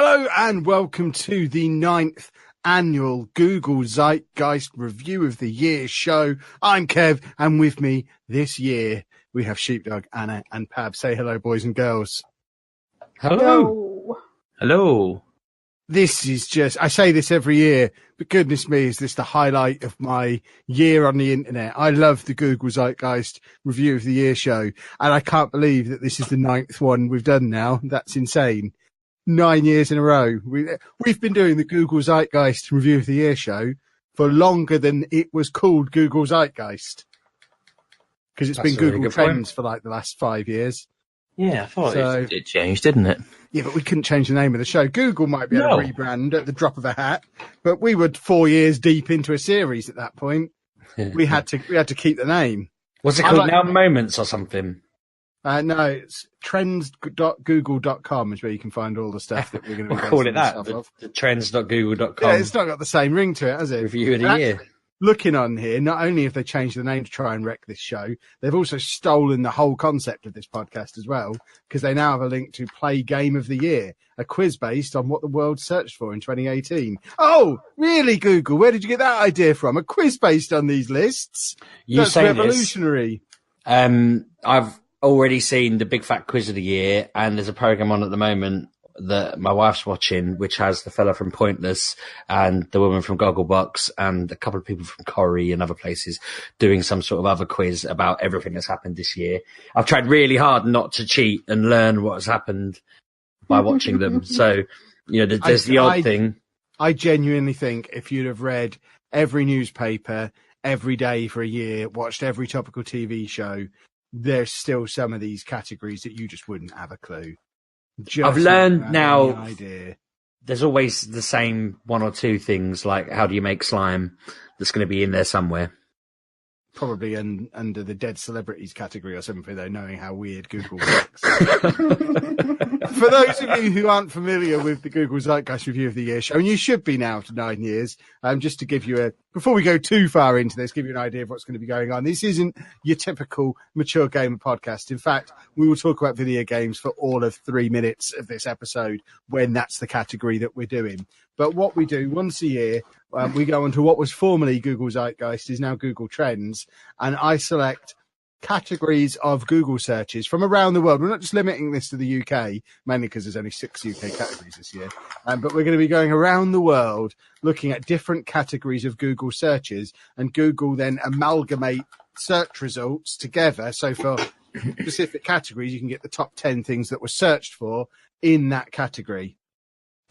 Hello and welcome to the 9th annual Google Zeitgeist Review of the Year show. I'm Kev, and with me this year we have Sheepdog, Anna and Pab. Say hello, boys and girls. Hello. Hello. This is just, I say this every year, but goodness me, is this the highlight of my year on the internet. I love the Google Zeitgeist Review of the Year show, and I can't believe that this is the 9th one we've done now. That's insane. 9 years in a row. We've been doing the Google Zeitgeist Review of the Year show for longer than it was called Google Zeitgeist. Because it's been Google Trends for like the last 5 years. Yeah, I thought it changed, didn't it? Yeah, but we couldn't change the name of the show. Google might be able to rebrand at the drop of a hat, but we were 4 years deep into a series at that point. We had to keep the name. What's it called now? Moments or something? No, it's trends.google.com is where you can find all the stuff that we're going to be call it that. The trends.google.com. Yeah, it's not got the same ring to it, has it? Review of the year. Looking on here, not only have they changed the name to try and wreck this show, they've also stolen the whole concept of this podcast as well, because they now have a link to Play Game of the Year, a quiz based on what the world searched for in 2018. Oh, really, Google? Where did you get that idea from? A quiz based on these lists? That's revolutionary. I've already seen the Big Fat Quiz of the Year, and there's a program on at the moment that my wife's watching, which has the fella from Pointless and the woman from Gogglebox and a couple of people from Corrie and other places doing some sort of other quiz about everything that's happened this year. I've tried really hard not to cheat and learn what has happened by watching them. So, you know, there's the odd thing. I genuinely think if you'd have read every newspaper every day for a year, watched every topical TV show, there's still some of these categories that you just wouldn't have a clue. I've learned now there's always the same one or two things, like how do you make slime, that's going to be in there somewhere. Probably under the dead celebrities category or something, though, knowing how weird Google works. For those of you who aren't familiar with the Google Zeitgeist Review of the Year show, and you should be now after 9 years, just to give you before we go too far into this, give you an idea of what's going to be going on. This isn't your typical mature gamer podcast. In fact, we will talk about video games for all of 3 minutes of this episode when that's the category that we're doing. But what we do once a year, we go into what was formerly Google Zeitgeist, is now Google Trends, and I select categories of Google searches from around the world. We're not just limiting this to the UK, mainly because there's only 6 UK categories this year, but we're going to be going around the world looking at different categories of Google searches, and Google then amalgamate search results together. So for specific categories, you can get the top 10 things that were searched for in that category.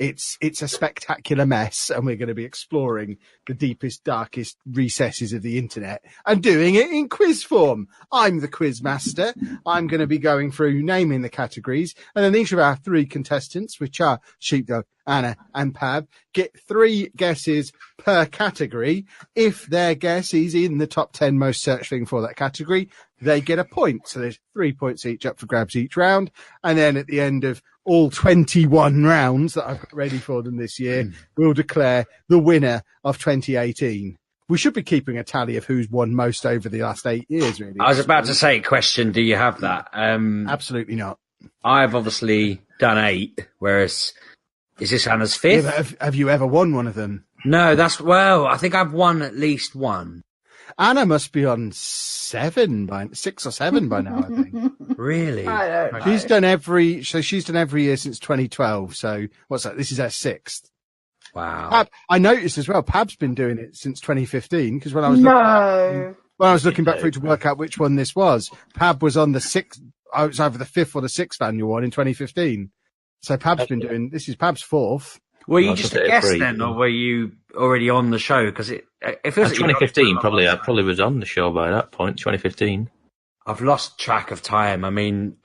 It's a spectacular mess, and we're going to be exploring the deepest, darkest recesses of the internet and doing it in quiz form. I'm the quiz master. I'm going to be going through naming the categories, and then each of our 3 contestants, which are Sheepdog, Anna and Pab, get 3 guesses per category. If their guess is in the top 10 most searched thing for that category, they get a point. So there's 3 points each up for grabs each round. And then at the end of all 21 rounds that I've got ready for them this year, we'll declare the winner of 2018. We should be keeping a tally of who's won most over the last 8 years, really. I was about to say, question, do you have that? Absolutely not. I've obviously done 8, whereas is this Anna's 5th? Yeah, but have you ever won one of them? No, I think I've won at least one. Anna must be on 6 or 7 by now, I think. Really? I don't know. She's done every year since 2012. So what's that? This is her 6th. Wow. I noticed as well, Pab's been doing it since 2015, because when I was looking back through to work out which one this was, Pab was on the 6th. I was either the 5th or the 6th annual one in 2015. So Pab's been doing, this is Pab's 4th. Were you just a guest then, or were you already on the show? Because it feels 2015, probably. I probably was on the show by that point, 2015. I've lost track of time. I mean,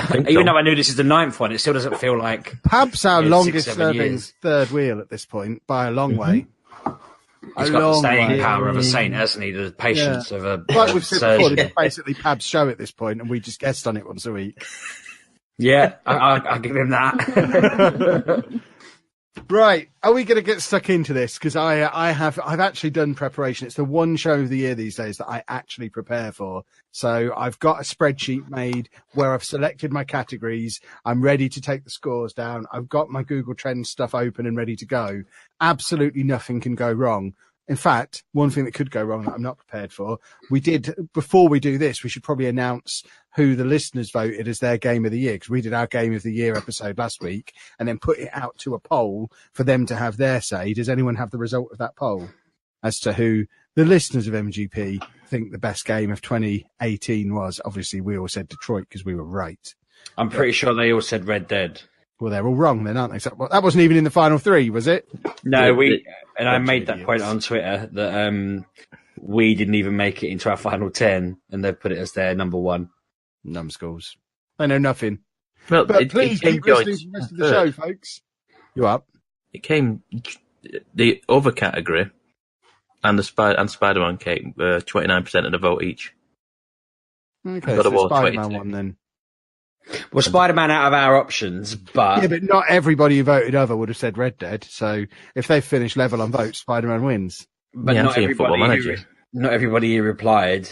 even though I knew this is the 9th one, it still doesn't feel like... Pab's our longest-serving third wheel at this point, by a long way. He's got the staying power of a saint, hasn't he? The patience of a like we've said before, it's basically Pab's show at this point, and we just guest on it once a week. Yeah, I'll give him that. Right, are we going to get stuck into this? Because I've actually done preparation. It's the one show of the year these days that I actually prepare for. So I've got a spreadsheet made where I've selected my categories. I'm ready to take the scores down. I've got my Google Trends stuff open and ready to go. Absolutely nothing can go wrong. In fact, one thing that could go wrong that I'm not prepared for, before we do this, we should probably announce who the listeners voted as their game of the year, because we did our game of the year episode last week and then put it out to a poll for them to have their say. Does anyone have the result of that poll as to who the listeners of MGP think the best game of 2018 was? Obviously, we all said Detroit because we were right. I'm pretty sure they all said Red Dead. Well, they're all wrong then, aren't they? So, well, that wasn't even in the final three, was it? No, I made that point on Twitter that we didn't even make it into our final 10, and they've put it as their number one. Numbskulls. I know nothing. Well, but please keep listening to the rest of the show, folks. You up? It came the other category and the Spider-Man came 29% of the vote each. Okay, so the Spider-Man one then. Well, Spider-Man out of our options, but... Yeah, but not everybody who voted other would have said Red Dead, so if they finish level on votes, Spider-Man wins. But not everybody who replied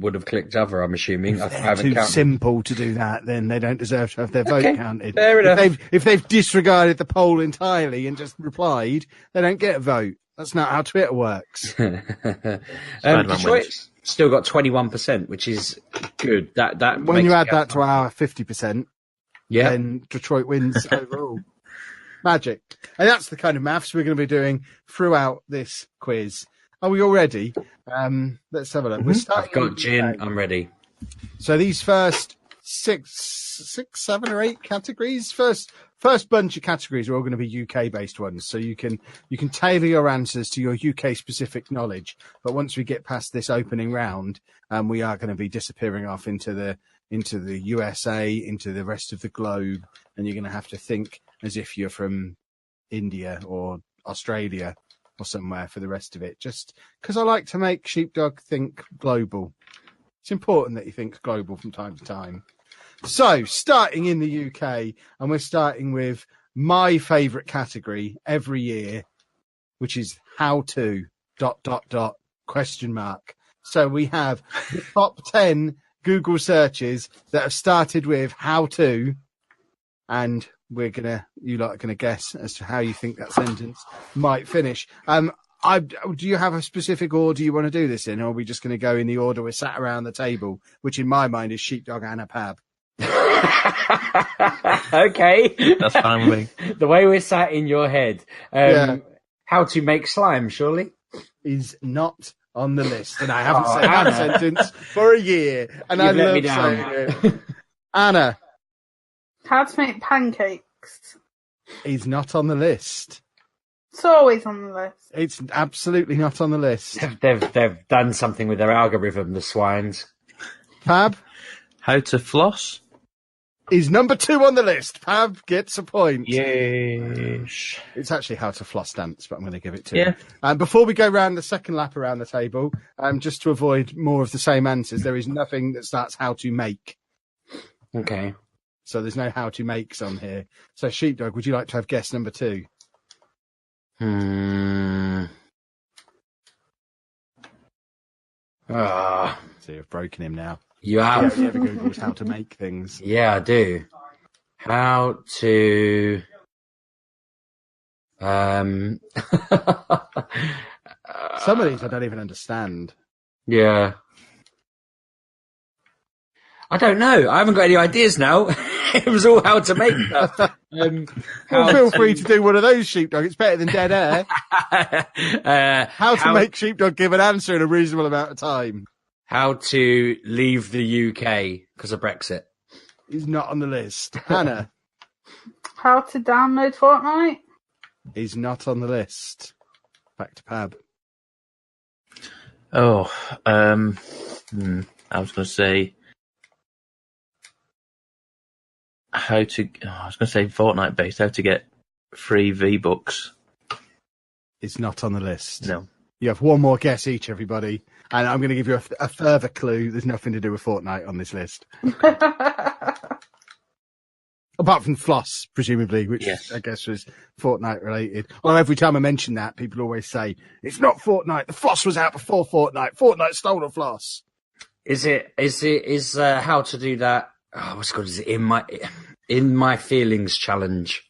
would have clicked other, I'm assuming. It's too simple to do that, then they don't deserve to have their vote counted. Fair enough. If they've disregarded the poll entirely and just replied, they don't get a vote. That's not how Twitter works. Detroit's still got 21%, which is good. That when you add that to our 50%, yeah, then Detroit wins overall. Magic. And that's the kind of maths we're going to be doing throughout this quiz. Are we all ready? Let's have a look. We're starting. I've got gin. I'm ready. So these first six, 7 or 8 categories, first bunch of categories are all going to be UK based ones. So you can tailor your answers to your UK specific knowledge. But once we get past this opening round, we are going to be disappearing off into the USA, into the rest of the globe, and you're going to have to think as if you're from India or Australia or somewhere for the rest of it. Just because I like to make Sheepdog think global. It's important that he thinks global from time to time. So, starting in the UK, and we're starting with my favourite category every year, which is how to ... So we have the top 10 Google searches that have started with how to, and you lot are gonna guess as to how you think that sentence might finish. Do you have a specific order you want to do this in, or are we just going to go in the order we're sat around the table, which in my mind is Sheepdog, Anna, Pab? Okay, that's fine with me. The way we're sat in your head, how to make slime, surely, is not on the list, and I haven't said that sentence for a year, and I love saying it. Anna, how to make pancakes is not on the list. It's always on the list. It's absolutely not on the list. They've done something with their algorithm, the swines. Pab, how to floss is number 2 on the list. Pab gets a point. Yes. It's actually how to floss dance, but I'm going to give it to you. Before we go round the second lap around the table, just to avoid more of the same answers, there is nothing that starts how to make. Okay. So there's no how to makes on here. So Sheepdog, would you like to have guess number 2? So you've broken him now. You have. You ever Googled how to make things? Yeah, I do. How to... Some of these I don't even understand. Yeah. I don't know. I haven't got any ideas now. It was all how to make stuff. Feel free to do one of those, Sheepdog. It's better than dead air. How to make Sheepdog give an answer in a reasonable amount of time. How to leave the UK because of Brexit. He's not on the list. Hannah. How to download Fortnite. He's not on the list. Back to Pab. I was going to say I was going to say Fortnite based, how to get free V-Bucks. It's not on the list. No. You have one more guess each, everybody. And I'm going to give you a further clue. There's nothing to do with Fortnite on this list. Apart from Floss, presumably, which Yes. I guess was Fortnite related. Well, every time I mention that, people always say, it's not Fortnite. The Floss was out before Fortnite. Fortnite stole the Floss. Is how to do that? Oh, what's it called? Is it in my feelings challenge?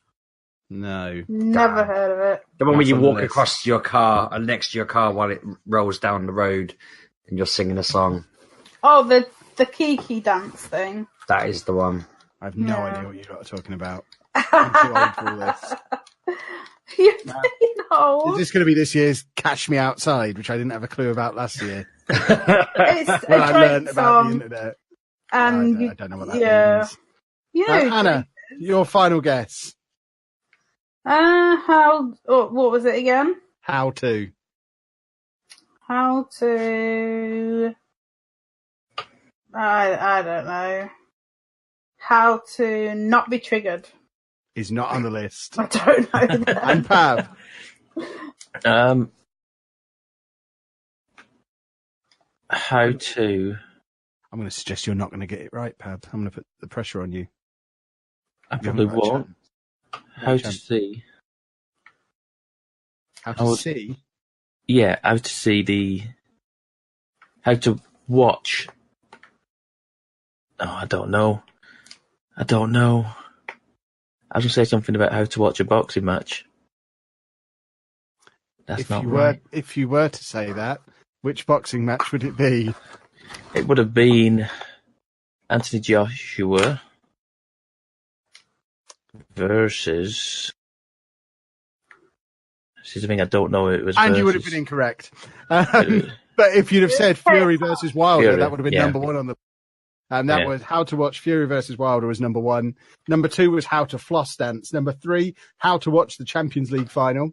No. Never heard of it. The one where That's you on the walk list. across your car and next to your car while it rolls down the road and you're singing a song. Oh, the Kiki dance thing. That is the one. I have no Yeah. idea what you lot are talking about. I'm too old for all this. You're being old. Is this going to be this year's Cash Me Outside, which I didn't have a clue about last year? It's When a I Drake learned about the song. internet. And I don't know what that yeah. means. You know, Anna, your final guess. what was it again? How to. How to... I don't know. How to not be triggered. Is not on the list. I don't know that. And Pav. How to... I'm going to suggest you're not going to get it right, Pav. I'm going to put the pressure on you. I You probably haven't got a won't. chance. How to chance. see... How I to would- see. Yeah, how to see the... How to watch... Oh, I don't know. I was going to say something about how to watch a boxing match. That's If not you right. if you were to say that, which boxing match would it be? It would have been Anthony Joshua versus... This is the thing, I don't know. It was And versus... you would have been incorrect. But if you'd have said Fury versus Wilder, Fury, that would have been yeah. number one on the. And that Yeah. was How to Watch Fury versus Wilder was number one. Number two was How to Floss Dance. Number three, How to Watch the Champions League final.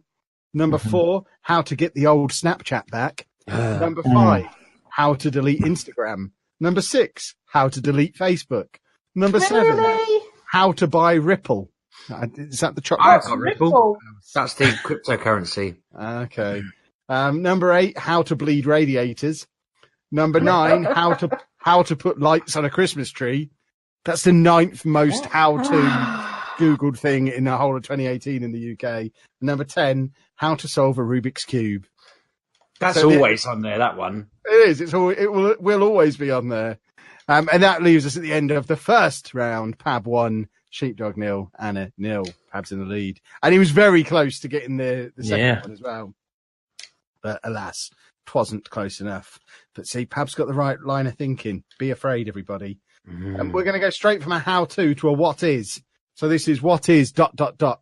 Number four, How to Get the Old Snapchat back. Number five, How to Delete Instagram. Number six, How to Delete Facebook. Number seven, Really? How to Buy Ripple. Is that the I've chocolate? got Ripple. That's the cryptocurrency. Okay. Number eight, How to Bleed Radiators. Number nine, How to Put Lights on a Christmas Tree. That's the ninth most how to Googled thing in the whole of 2018 in the UK. Number 10, How to Solve a Rubik's Cube. That's So always on there, that one. It is. It will always be on there. And that leaves us at the end of the first round. Pab 1, Sheepdog 0, Anna 0. Pab's in the lead. And he was very close to getting the second one as well. But alas, 'twasn't close enough. But see, Pab's got the right line of thinking. Be afraid, everybody. And we're going to go straight from a how-to to a what is. So this is what is ...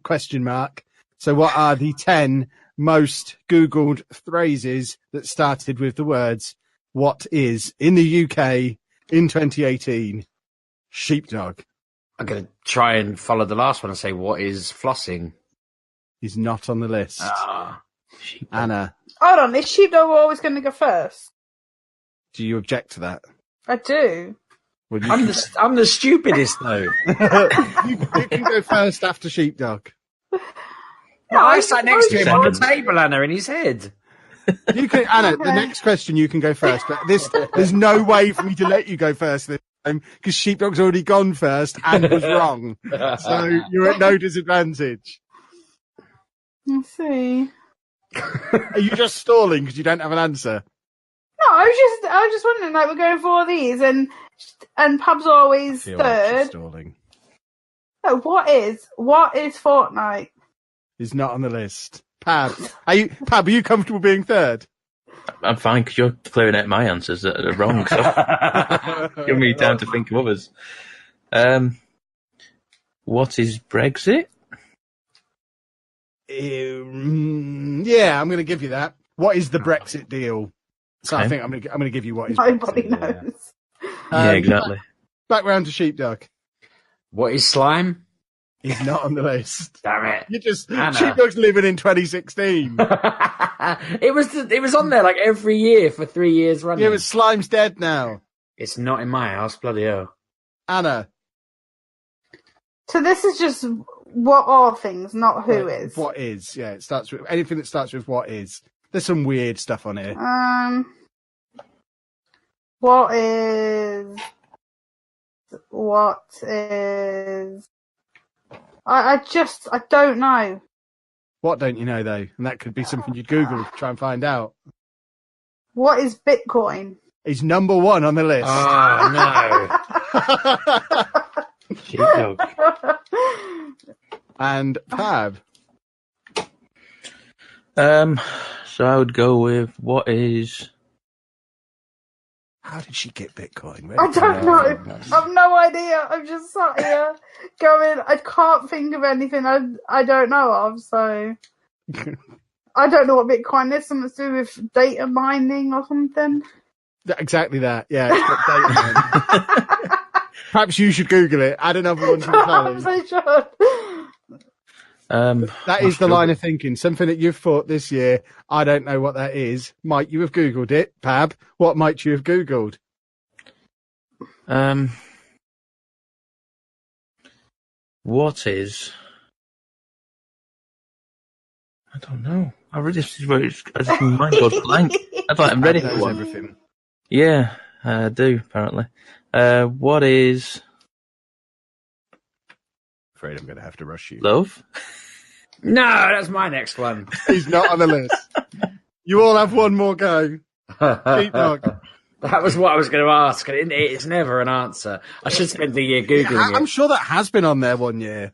question mark. So what are the 10 most Googled phrases that started with the words what is in the UK in 2018? Sheepdog I'm going to try and follow the last one and say, what is flossing? is not on the list. Anna, Hold on, is Sheepdog always going to go first? do you object to that? I do. Well, I'm the stupidest, though. you can go first after Sheepdog. I sat next to him on the table, Anna, in his head. You can, Anna. The next question you can go first, but there's no way for me to let you go first this time because Sheepdog's already gone first and was wrong, so you're at no disadvantage. Let's see. Are you just stalling because you don't have an answer? No, I was just wondering, like, we're going for all these, and Pab's always third. Stalling No, what is Fortnite? is not on the list. Pab, are you comfortable being third? I'm fine because you're clearing out my answers that are wrong. So give me time to think of others. What is Brexit? Yeah, I'm going to give you that. What is the Brexit deal? So I Okay. think I'm going to give you what is. Nobody Brexit. knows. Yeah, exactly. Back round to Sheepdog. What is slime? He's not on the list. Damn it. You just Anna. Sheepdog's living in 2016. It was on there like every year for 3 years running. Yeah, but Slime's dead now. It's not in my house, bloody hell. Anna. So this is just what are things, not who is. What is? Yeah, it starts with anything that starts with what is. There's some weird stuff on here. What is I don't know. What don't you know, though? And that could be something you'd Google to try and find out. What is Bitcoin? He's number one on the list. Oh, no. Sheepdog. And Pab. So I would go with what is... How did she get Bitcoin? I don't know. I've no idea. I'm just sat here going, I can't think of anything I don't know of, so... I don't know what Bitcoin is. Something to do with data mining or something. Exactly that. Yeah. It's got data mining. Perhaps you should Google it. Add another one to the Perhaps tally. I should. That is the line of thinking. Something that you've thought this year. I don't know what that is. Might you have Googled it, Pab? What might you have Googled? What is... I don't know. I really just my mind goes blank. I thought I'm ready for one. Everything. Yeah, I do, apparently. What is... Afraid I'm going to have to rush you. love? No, that's my next one. He's not on the list. You all have one more go. Sheepdog. That was what I was going to ask. It's never an answer. I should spend the year Googling I'm it. sure that has been on there one year.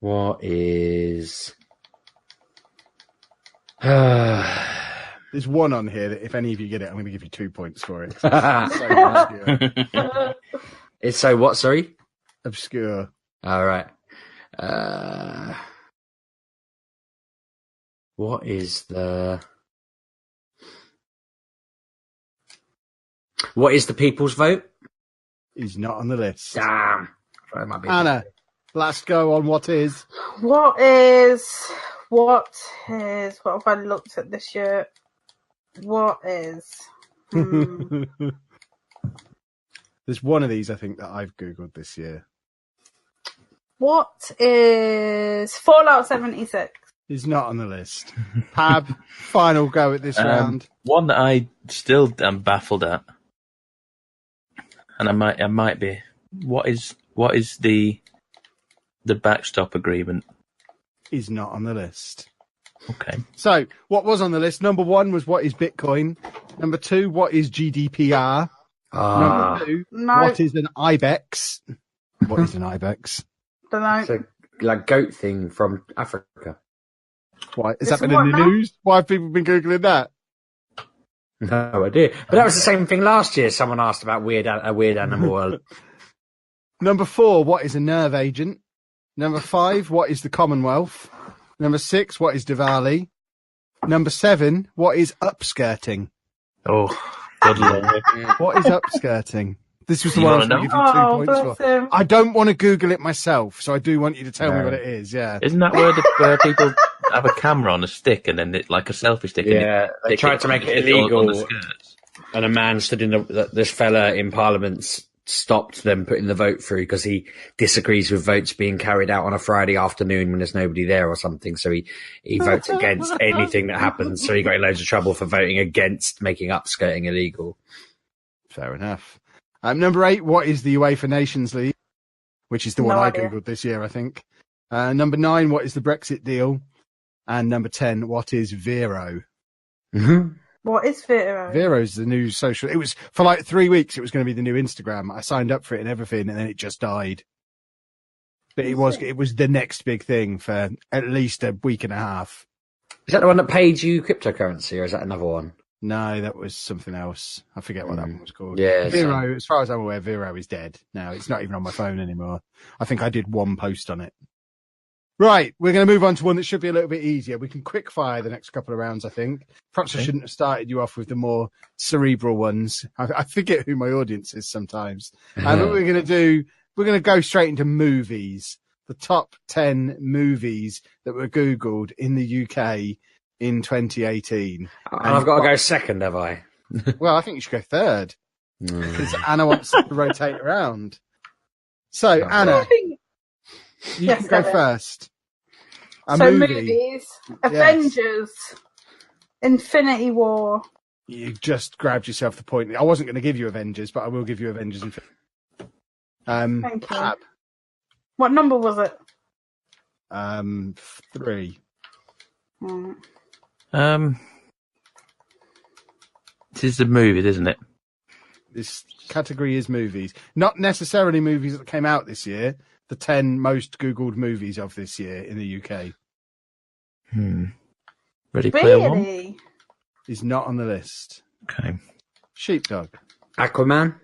What is... There's one on here that if any of you get it, I'm going to give you 2 points for it. It's so obscure. It's so what, sorry? Obscure. All right. What is the people's vote? He's not on the list. Damn. That might be Anna, last go on what is. What have I looked at this year? What is... There's one of these, I think, that I've Googled this year. What is Fallout 76? He's not on the list. Pab, final go at this round. One that I still am baffled at, and I might be. What is the backstop agreement? He's not on the list. Okay. So, what was on the list? Number 1 was what is Bitcoin. Number 2, what is GDPR. Number 2, what is an IBEX? What is an IBEX? Don't know. It's a like goat thing from Africa. Why? Has It's that been in what the now? news? Why have people been Googling that? No idea. But that was the same thing last year. Someone asked about a weird animal. Number 4, what is a nerve agent? Number 5, what is the Commonwealth? Number 6, what is Diwali? Number 7, what is upskirting? Oh, good lord. What is upskirting? This was the You one I was wanna going to give you 2 Oh, points bless for. him. I don't want to Google it myself, so I do want you to tell me No. what it is. Yeah. Isn't that where people have a camera on a stick and then like a selfie stick? and Yeah, they tried to make it illegal. on the skirts? And a man stood in this fella in Parliament stopped them putting the vote through because he disagrees with votes being carried out on a Friday afternoon when there's nobody there or something. So he votes against anything that happens. So he got in loads of trouble for voting against making upskirting illegal. Fair enough. Number 8, what is the UEFA Nations League? Which is the one No I idea. Googled this year, I think. Number 9, what is the Brexit deal? And number 10, what is Vero? Mm-hmm. What is Vero? Vero's the new social. It was for like 3 weeks. It was going to be the new Instagram. I signed up for it and everything, and then it just died. But it was the next big thing for at least a week and a half. Is that the one that paid you cryptocurrency, or is that another one? No, that was something else. I forget what that one was called. Yeah, Vero. As far as I'm aware, Vero is dead now. It's not even on my phone anymore. I think I did one post on it. Right, we're going to move on to one that should be a little bit easier. We can quick fire the next couple of rounds, I think. Perhaps I shouldn't have started you off with the more cerebral ones. I forget who my audience is sometimes. And what we're going to go straight into movies. The top 10 movies that were Googled in the UK in 2018. And I've got to go second, have I? Well, I think you should go third. Because Anna wants to rotate around. So, Anna, you Yes, can go Anna. first. A So movie. movies, Avengers, Infinity War. You just grabbed yourself the point. I wasn't going to give you Avengers, but I will give you Avengers. Thank you. Pab. What number was it? 3. This is the movie, isn't it? This category is movies. Not necessarily movies that came out this year. The 10 most Googled movies of this year in the UK. Ready Player One? Really? Is not on the list. Okay. Sheepdog. Aquaman.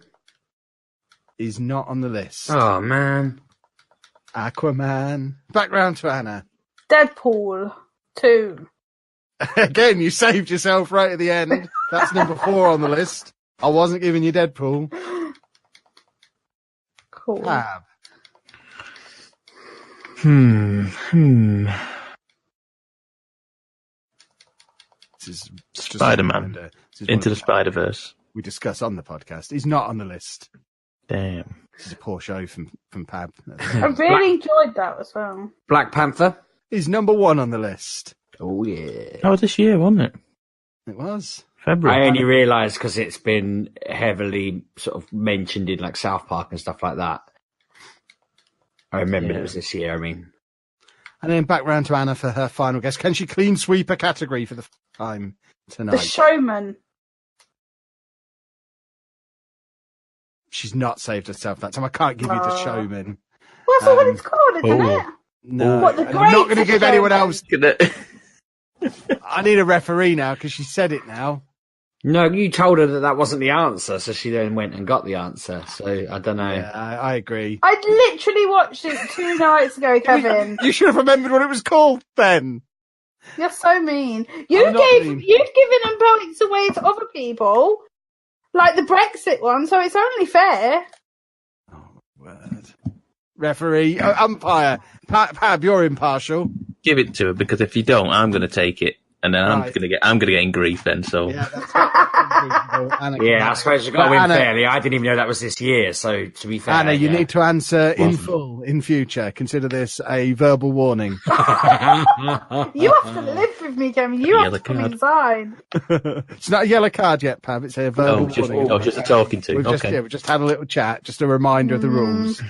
Is not on the list. Oh, man. Aquaman. Back round to Anna. Deadpool 2. Again, you saved yourself right at the end. That's number 4 on the list. I wasn't giving you Deadpool. Cool. Pab. This is just Spider-Man. This is Into one the Spider-Verse. we discuss on the podcast. He's not on the list. Damn. This is a poor show from Pab. I really enjoyed that as well. Black Panther. He's number 1 on the list. Oh, yeah. Oh, this year, wasn't it? It was. February. I only realised because it's been heavily sort of mentioned in like South Park and stuff like that. I remember it was this year, I mean. And then back round to Anna for her final guess. Can she clean sweep a category for the first time tonight? The Showman. She's not saved herself that time. I can't give you the Showman. What's that what it's called, isn't it? No, What, the I'm not going to Greatest give anyone Showman? else. I need a referee now because she said it now. No, you told her that wasn't the answer, so she then went and got the answer. So I don't know. Yeah, I agree. I literally watched it 2 nights ago, Kevin. You should have remembered what it was called then. You're so mean. I'm You've not mean. given them points away to other people, like the Brexit one. So it's only fair. Oh, word. Referee, umpire, Pab, you're impartial. Give it to her, because if you don't, I'm going to take it. And then I'm Right. going to get in grief then, so... Yeah, that's Anna, Yeah, I suppose you've got to But win Anna- fairly. I didn't even know that was this year, so to be fair. Anna, you yeah. need to answer in Wasn't. full in future. Consider this a verbal warning. You have to live with me, Kevin. You have Yellow to come card. inside. It's not a yellow card yet, Pab. It's a verbal warning. just a talking to. We've Okay. we've just had a little chat, just a reminder of the rules.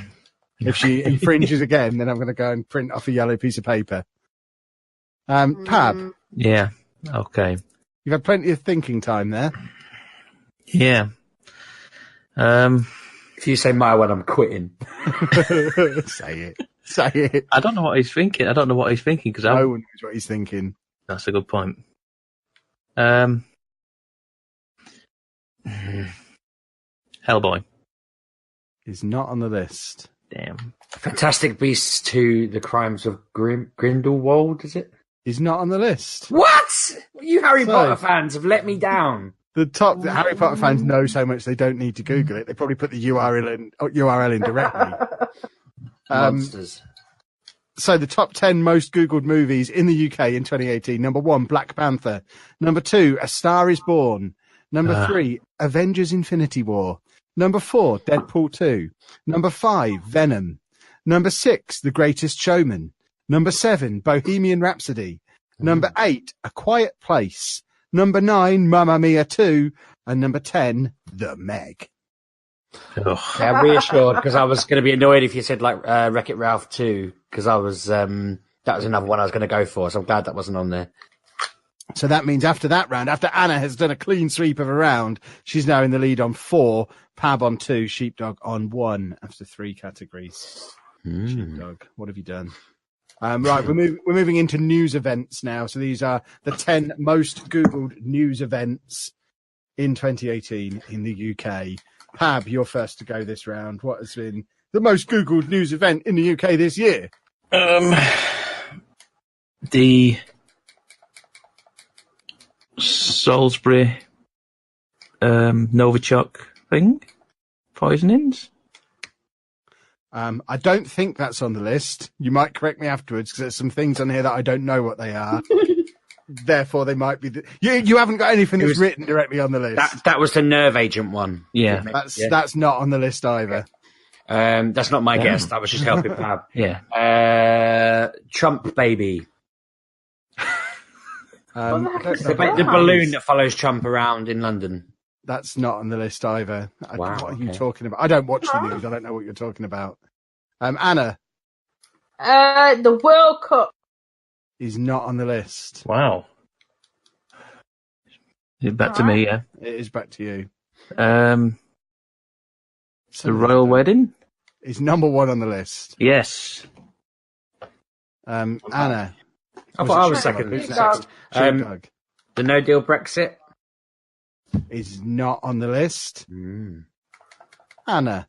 If she infringes again, then I'm going to go and print off a yellow piece of paper. Pab, Yeah. Okay. you've had plenty of thinking time there. Yeah. If you say my one, I'm quitting. Say it. Say it. I don't know what he's thinking. Because No one knows what he's thinking. that's a good point. Hellboy. He's not on the list. Damn. Fantastic Beasts 2, The Crimes of Grindelwald, is it? He's not on the list. What? You Harry So- Potter fans have let me down. The Harry Potter fans know so much they don't need to Google it. They probably put the URL in directly. Monsters. So the top 10 most Googled movies in the UK in 2018. Number 1, Black Panther. Number 2, A Star is Born. Number 3, Avengers Infinity War. Number 4, Deadpool 2. Number 5, Venom. Number 6, The Greatest Showman. Number 7, Bohemian Rhapsody. Number 8, A Quiet Place. Number 9, Mamma Mia 2. And number 10, The Meg. Ugh. I'm reassured because I was going to be annoyed if you said like Wreck-It Ralph 2 because I was that was another one I was going to go for. So I'm glad that wasn't on there. So that means after that round, after Anna has done a clean sweep of a round, she's now in the lead on 4, Pab on 2, Sheepdog on 1 after 3 categories. Sheepdog, what have you done? Right, we're moving into news events now. So these are the 10 most Googled news events in 2018 in the UK. Pab, you're first to go this round. What has been the most Googled news event in the UK this year? The Salisbury Novichok thing? Poisonings? I don't think that's on the list. You might correct me afterwards because there's some things on here that I don't know what they are. Therefore, they might be. You haven't got anything that's written directly on the list. That was the nerve agent one. Yeah. That's not on the list either. That's not my guess. That was just helping Pab. Yeah. Trump baby. I don't know The what that balloon is. that follows Trump around in London. That's not on the list either. Wow, What are you okay. talking about? I don't watch the news. I don't know what you're talking about. Anna The World Cup. is not on the list. Wow. Is it back to me, yeah? It is back to you. The Somebody royal wedding? is number 1 on the list. Yes. Anna. I thought I was second. Who's Doug. next? Um, Doug The No Deal Brexit. is not on the list. Anna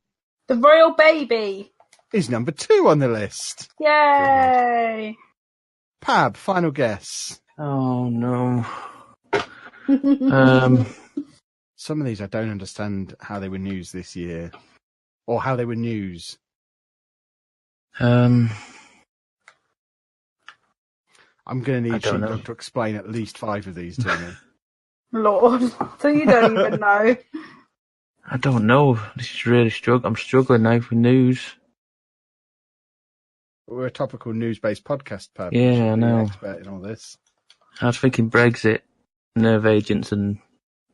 The Royal Baby. is number 2 on the list. Yay! Pab, final guess. Oh, no. Some of these I don't understand how they were news this year, or how they were news. I'm going to need Sheepdog to explain at least 5 of these to me. Lord, so you don't even know. I don't know. This is really I'm struggling now for news. We're a topical news-based podcast, Pab. Yeah, You should I be know. an expert in all this. I was thinking Brexit, nerve agents, and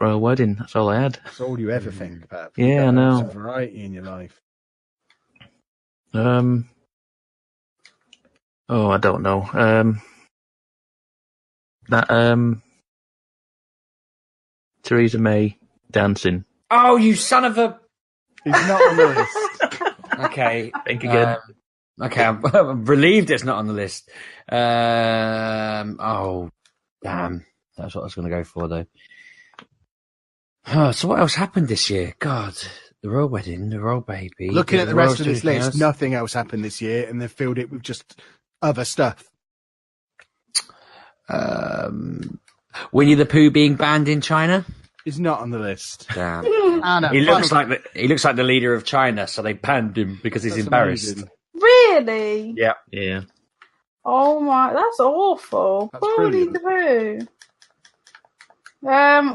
royal wedding. That's all I had. That's all you ever think, Pab. Yeah, You I gotta have know. some variety in your life. Oh, I don't know. Theresa May dancing. Oh, you son of a... He's not on the list. Okay. Think again. Okay, I'm relieved it's not on the list. Oh, damn. That's what I was going to go for, though. Oh, so what else happened this year? God, the royal wedding, the royal baby. Looking at the rest of this list, else. nothing else happened this year, and they've filled it with just other stuff. Winnie the Pooh being banned in China. He's not on the list. Damn. Anna, He looks like the leader of China, so they banned him because he's That's embarrassed. amazing. Really? Yeah. Yeah. Oh my, that's awful. That's Poor Winnie the Pooh.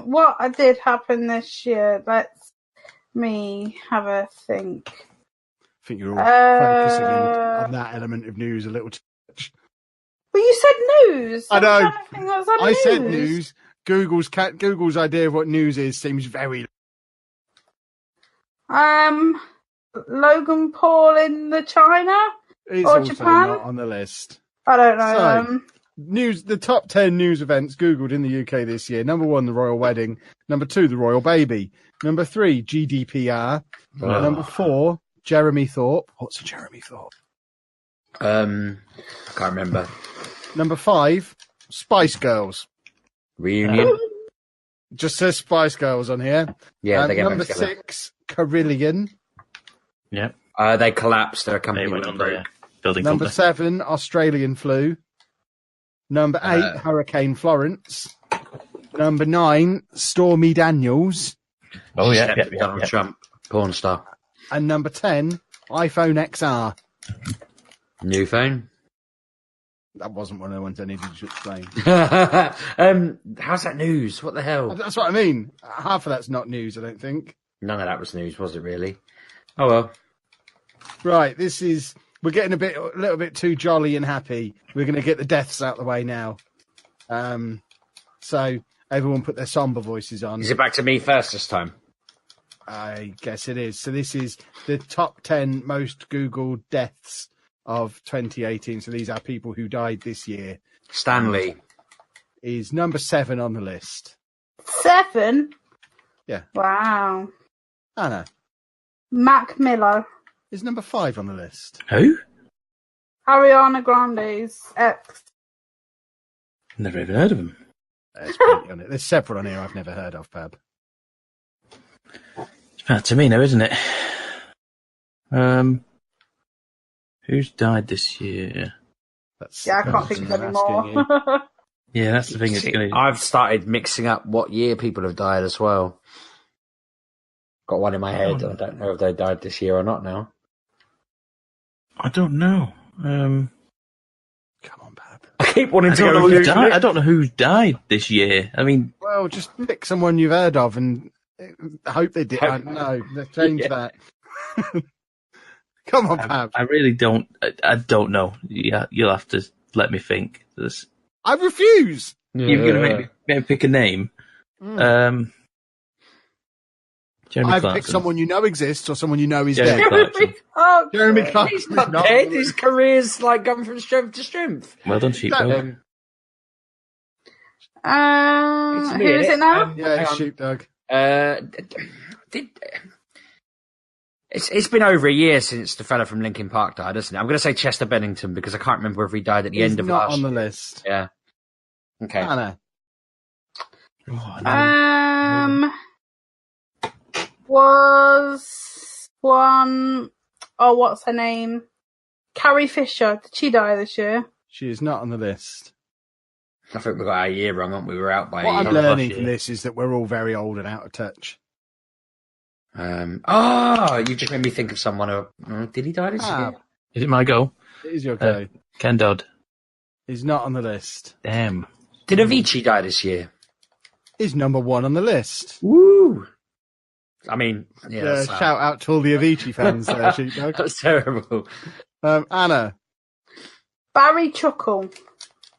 What did happen this year? Let me have a think. I think you're all focusing in on that element of news a little too much. But you said news. I know. I'm trying to think what was on I news. said news. Google's idea of what news is seems very... Logan Paul in the China It's or also Japan. not on the list. I don't know. So, the top 10 news events Googled in the UK this year. Number 1, the royal wedding. Number 2, the royal baby. Number 3, GDPR. Number 4, Jeremy Thorpe. What's a Jeremy Thorpe? I can't remember. Number 5, Spice Girls. Reunion. Just says Spice Girls on here. Yeah, they get number back together. 6, Carillion. Yeah. They collapsed. Their company They went went under. under building Number company. 7, Australian flu. Number 8, Hurricane Florence. Number 9, Stormy Daniels. Oh, yeah. Except Donald Trump, porn star. And number 10, iPhone XR. New phone. That wasn't one of the ones I needed to explain. How's that news? What the hell? That's what I mean. Half of that's not news, I don't think. None of that was news, was it really? Oh well. Right, we're getting a little bit too jolly and happy. We're going to get the deaths out of the way now. So everyone put their somber voices on. Is it back to me first this time? I guess it is. So this is the top 10 most Googled deaths of 2018. So these are people who died this year. Stanley. Is number 7 on the list. 7? Yeah. Wow. Anna. Mac Miller. Is number 5 on the list. Who? Ariana Grande's ex. Never even heard of him. There's plenty on it. There's several on here I've never heard of, Pab. It's back to me now, isn't it? Who's died this year? Yeah, I can't think of any more. Yeah, that's the thing. It's going to. I've started mixing up what year people have died as well. Got one in my head. I don't know if they died this year or not now. I don't know. Come on, Pab. I keep wanting I to don't go know who's Google died. it. I don't know who's died this year. I mean, Well, just pick someone you've heard of and I hope they did. No, let's change that. Come on, Pab. I really don't. I don't know. Yeah, you'll have to let me think. I refuse. You're going to make me pick a name. Jeremy I've Clarkson. picked someone you know exists or someone you know is Jeremy dead. Clarkson. Oh, Jeremy Clarkson. He's not dead. His career's like gone from strength to strength. Well done, Sheepdog. Who is it now? Yeah, it's Sheepdog. It's been over a year since the fella from Linkin Park died, isn't it? I'm going to say Chester Bennington because I can't remember if he died at the end of not last on the year. list. Yeah. Okay. Anna. Was one, oh, what's her name? Carrie Fisher. Did she die this year? She is not on the list. I think we got our year wrong, aren't we? We were out by What a I'm year. learning from this is that we're all very old and out of touch. You just made me think of someone who... did he die this year? Is it my go? It is your go. Ken Dodd. He's not on the list. Damn. Did Avicii die this year? He's number 1 on the list. Woo! I mean, yeah. Shout out to all the Avicii fans there, Sheepdog. That's terrible. Anna. Barry Chuckle.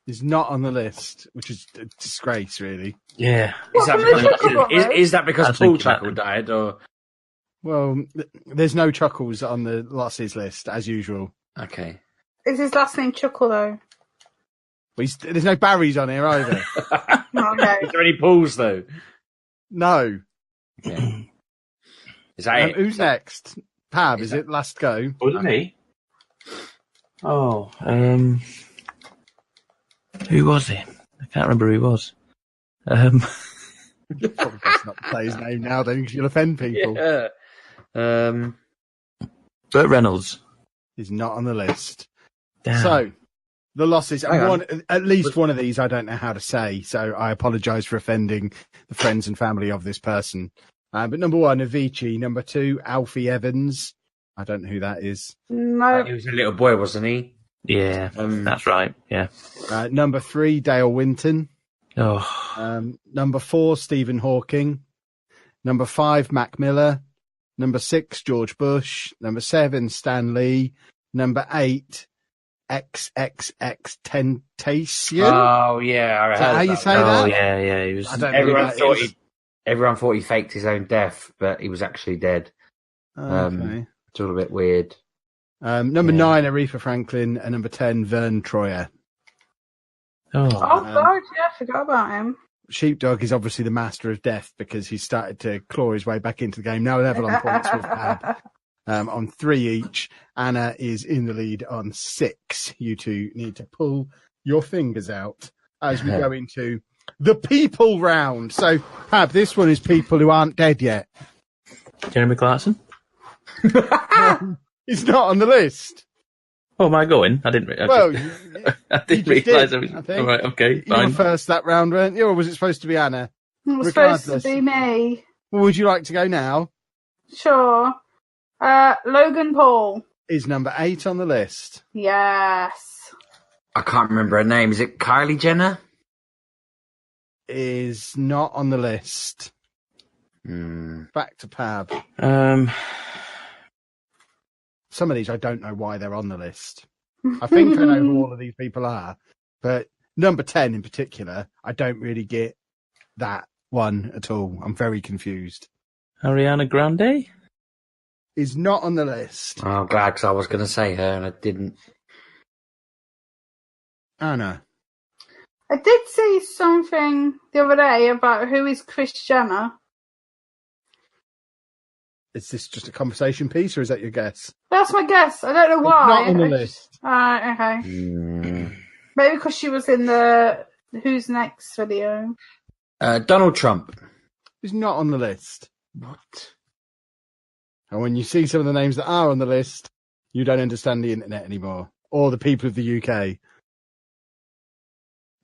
Is not on the list, which is a disgrace, really. Yeah. Is that because Paul Chuckle died, or...? Well, there's no Chuckles on the losses list, as usual. Okay. Is his last name Chuckle, though? Well, there's no Barrys on here either. Okay. Is there any Pauls, though? No. Yeah. Is that it? Who's next? Pab, is it last go? Was it me? Oh, who was he? I can't remember who he was. Probably best not to say his name now, then, because you'll offend people. Yeah. Burt Reynolds. He's not on the list. Damn. So, the losses, Hang on. at least one of these I don't know how to say, so I apologise for offending the friends and family of this person. But number 1, Avicii. Number 2, Alfie Evans. I don't know who that is. No. He was a little boy, wasn't he? Yeah, that's right. Yeah. Number 3, Dale Winton. Oh. Number 4, Stephen Hawking. Number 5, Mac Miller. Number 6, George Bush. Number 7, Stan Lee. Number 8, XXX Temptation. Oh, yeah. I heard Is that how you say Oh, that? yeah. He was. I don't know who that is. Everyone thought he faked his own death, but he was actually dead. Okay. It's all a bit weird. Number 9, Aretha Franklin. And number 10, Vern Troyer. Oh, God, yeah, I forgot about him. Sheepdog is obviously the master of death because he started to claw his way back into the game. Now level on points with Pab. On 3 each. Anna is in the lead on 6. You two need to pull your fingers out as we go into the people round. So, Pab, this one is people who aren't dead yet. Jeremy Clarkson. He's not on the list. Oh, am I going? I didn't realise I was. I think. All right, okay, You were fine. first that round, weren't you? Or was it supposed to be Anna? It was supposed to Regardless. be me. Well, would you like to go now? Sure. Logan Paul. Is number 8 on the list. Yes. I can't remember her name. Is it Kylie Jenner? Is not on the list. Back to Pab. Some of these I don't know why they're on the list. I think I know who all of these people are, but number 10 in particular, I don't really get that one at all. I'm very confused. Ariana Grande. Is not on the list. Oh, glad, because I was going to say her and I didn't. Anna. I did see something the other day about who is Kris Jenner. Is this just a conversation piece or is that your guess? That's my guess. I don't know why. Not on the list. Okay. Maybe because she was in the Who's Next video. Donald Trump. Is not on the list. What? And when you see some of the names that are on the list, you don't understand the internet anymore. Or the people of the UK.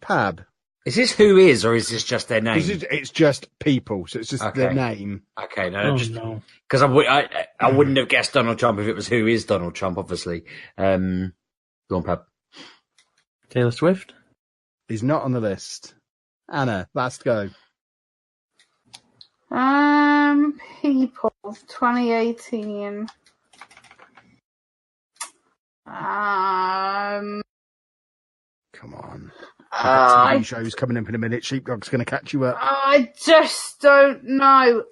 Pab. Is this who is, or is this just their name? It's just people, so it's just their name. Okay, no, Oh, just no. because I wouldn't have guessed Donald Trump if it was who is Donald Trump, obviously. Go on, Pab. Taylor Swift. Is not on the list. Anna, last go. People, 2018. Come on. TV shows coming up in a minute. Sheepdog's going to catch you up. I just don't know.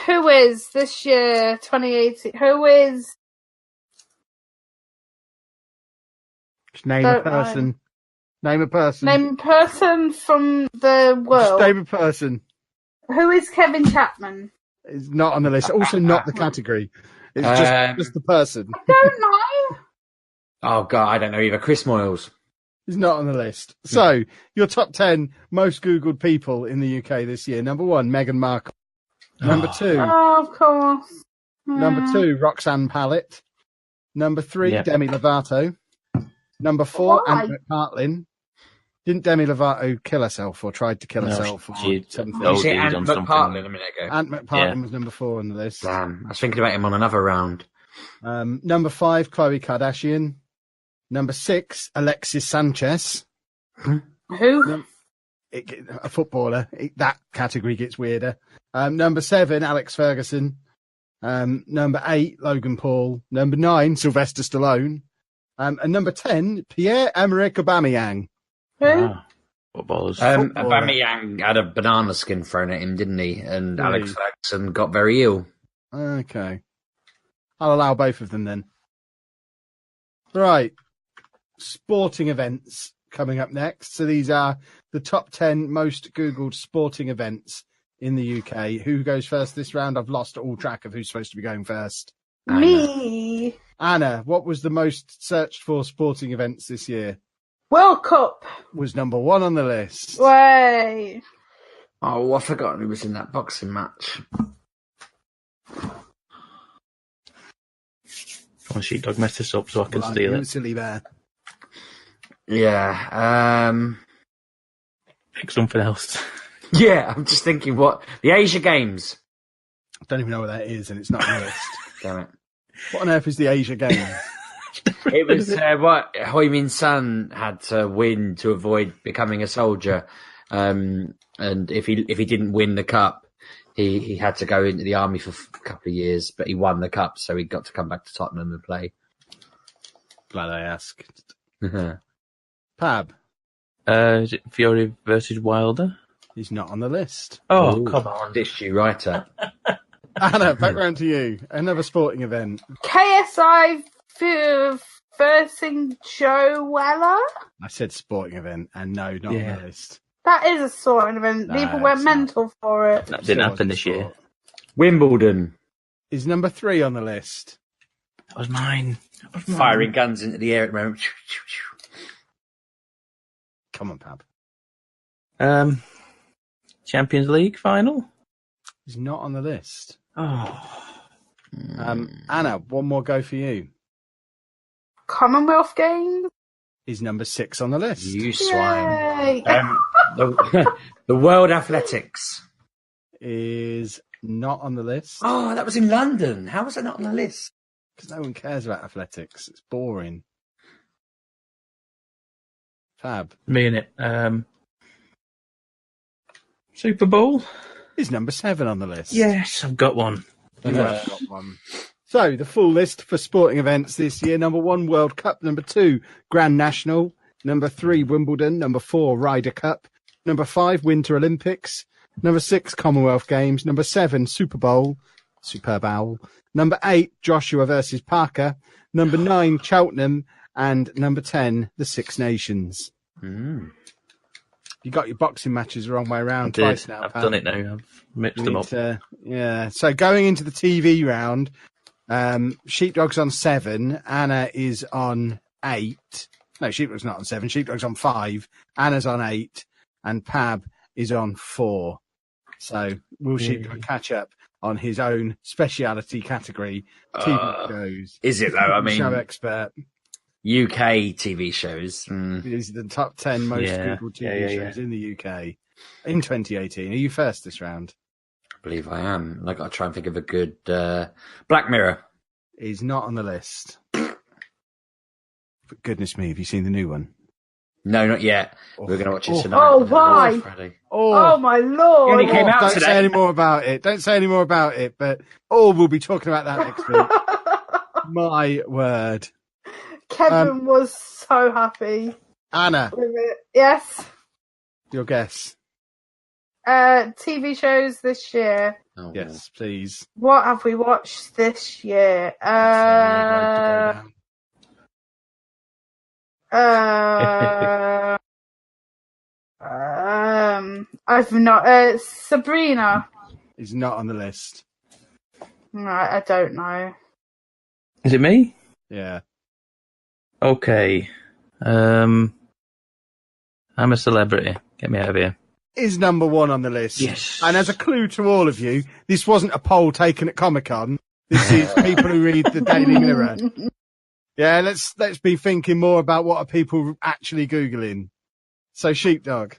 Who is this year, 2018? Who is? Just name a person. Name a person. Name a person from the world. Just name a person. Who is Kevin Chapman? It's not on the list. Also, not the category. It's just the person. I don't know. Oh God, I don't know either. Chris Moyles. He's not on the list. So, your top 10 most Googled people in the UK this year. Number 1, Meghan Markle. Number 2. Oh, of course. Number 2, Roxanne Pallett. Number 3, Demi Lovato. Number 4, Why? Ant McPartlin. Didn't Demi Lovato kill herself or tried to kill herself? She something? Did you say Ant on something. McPartlin a minute ago? Ant McPartlin was number 4 on the list. Damn, I was thinking about him on another round. Number 5, Khloe Kardashian. Number 6, Alexis Sanchez. Who? A footballer. That category gets weirder. Number 7, Alex Ferguson. Number 8, Logan Paul. Number 9, Sylvester Stallone. And number 10, Pierre-Emerick Aubameyang. Who? Wow. Footballers. Aubameyang had a banana skin thrown at him, didn't he? And Alex Ferguson got very ill. Okay. I'll allow both of them then. Right. Sporting events coming up next. So these are the top 10 most Googled sporting events in the UK. Who goes first this round? I've lost all track of who's supposed to be going first. Me. Anna, what was the most searched for sporting events this year? World Cup. Was number 1 on the list. Way. Oh, I've forgotten who was in that boxing match. Come on, Sheepdog, mess this up so I can steal it. Silly bear. Yeah. Pick something else. Yeah, I'm just thinking what the Asia Games. I don't even know what that is, and it's not on the list. Damn it. What on earth is the Asia Games? It was what Hoi Min Sun had to win to avoid becoming a soldier, and if he didn't win the cup, he had to go into the army for a couple of years. But he won the cup, so he got to come back to Tottenham and play. Glad I asked. Pab. Is it Fury versus Wilder? He's not on the list. Oh, come on. Ditched you right up. Anna, back round to you. Another sporting event. KSI versing Joe Weller. I said sporting event, and no, not on the list. That is a sporting event. No, People went it's mental for it. That didn't happen this year. Wimbledon. Is number 3 on the list. That was mine. Firing guns into the air at the moment. Come on, Pab. Champions League final? He's not on the list. Oh. Anna, one more go for you. Commonwealth Games. Is number 6 on the list. You swine. Yay. The World Athletics. Is not on the list. Oh, that was in London. How was that not on the list? Because no one cares about athletics. It's boring. Fab. Me in it. Super Bowl? Is number 7 on the list. Yes, I've got one. You have got one. So, the full list for sporting events this year. Number 1, World Cup. Number 2, Grand National. Number 3, Wimbledon. Number 4, Ryder Cup. Number 5, Winter Olympics. Number 6, Commonwealth Games. Number 7, Super Bowl. Super Bowl. Number 8, Joshua versus Parker. Number 9, Cheltenham. And number 10, the Six Nations. You got your boxing matches the wrong way around twice now. I've done it now. I've mixed them up. Yeah. So going into the TV round, Sheepdog's on 7. Anna is on 8. No, Sheepdog's not on 7. Sheepdog's on 5. Anna's on 8. And Pab is on 4. So will Sheepdog catch up on his own speciality category, TV shows? Is it though? I mean, show expert. UK TV shows. These are the top 10 most Googled TV shows in the UK in 2018. Are you first this round? I believe I am. I got to try and think of a good Black Mirror. He's not on the list. For goodness me, have you seen the new one? No, not yet. We're going to watch it tonight. Oh, why? Oh, my Lord. It only came out Don't today. say any more about it. Don't say any more about it. But we'll be talking about that next week. My word. Kevin was so happy. Anna, Yes. your guess. TV shows this year. Oh, Yes, please. What have we watched this year? That's I've not. Sabrina. He's not on the list. Right, I don't know. Is it me? Yeah. Okay. I'm a celebrity. Get me out of here. Is number 1 on the list. Yes. And as a clue to all of you, this wasn't a poll taken at Comic-Con. This is people who read the Daily Mirror. Yeah, let's be thinking more about what are people actually Googling. So, Sheepdog.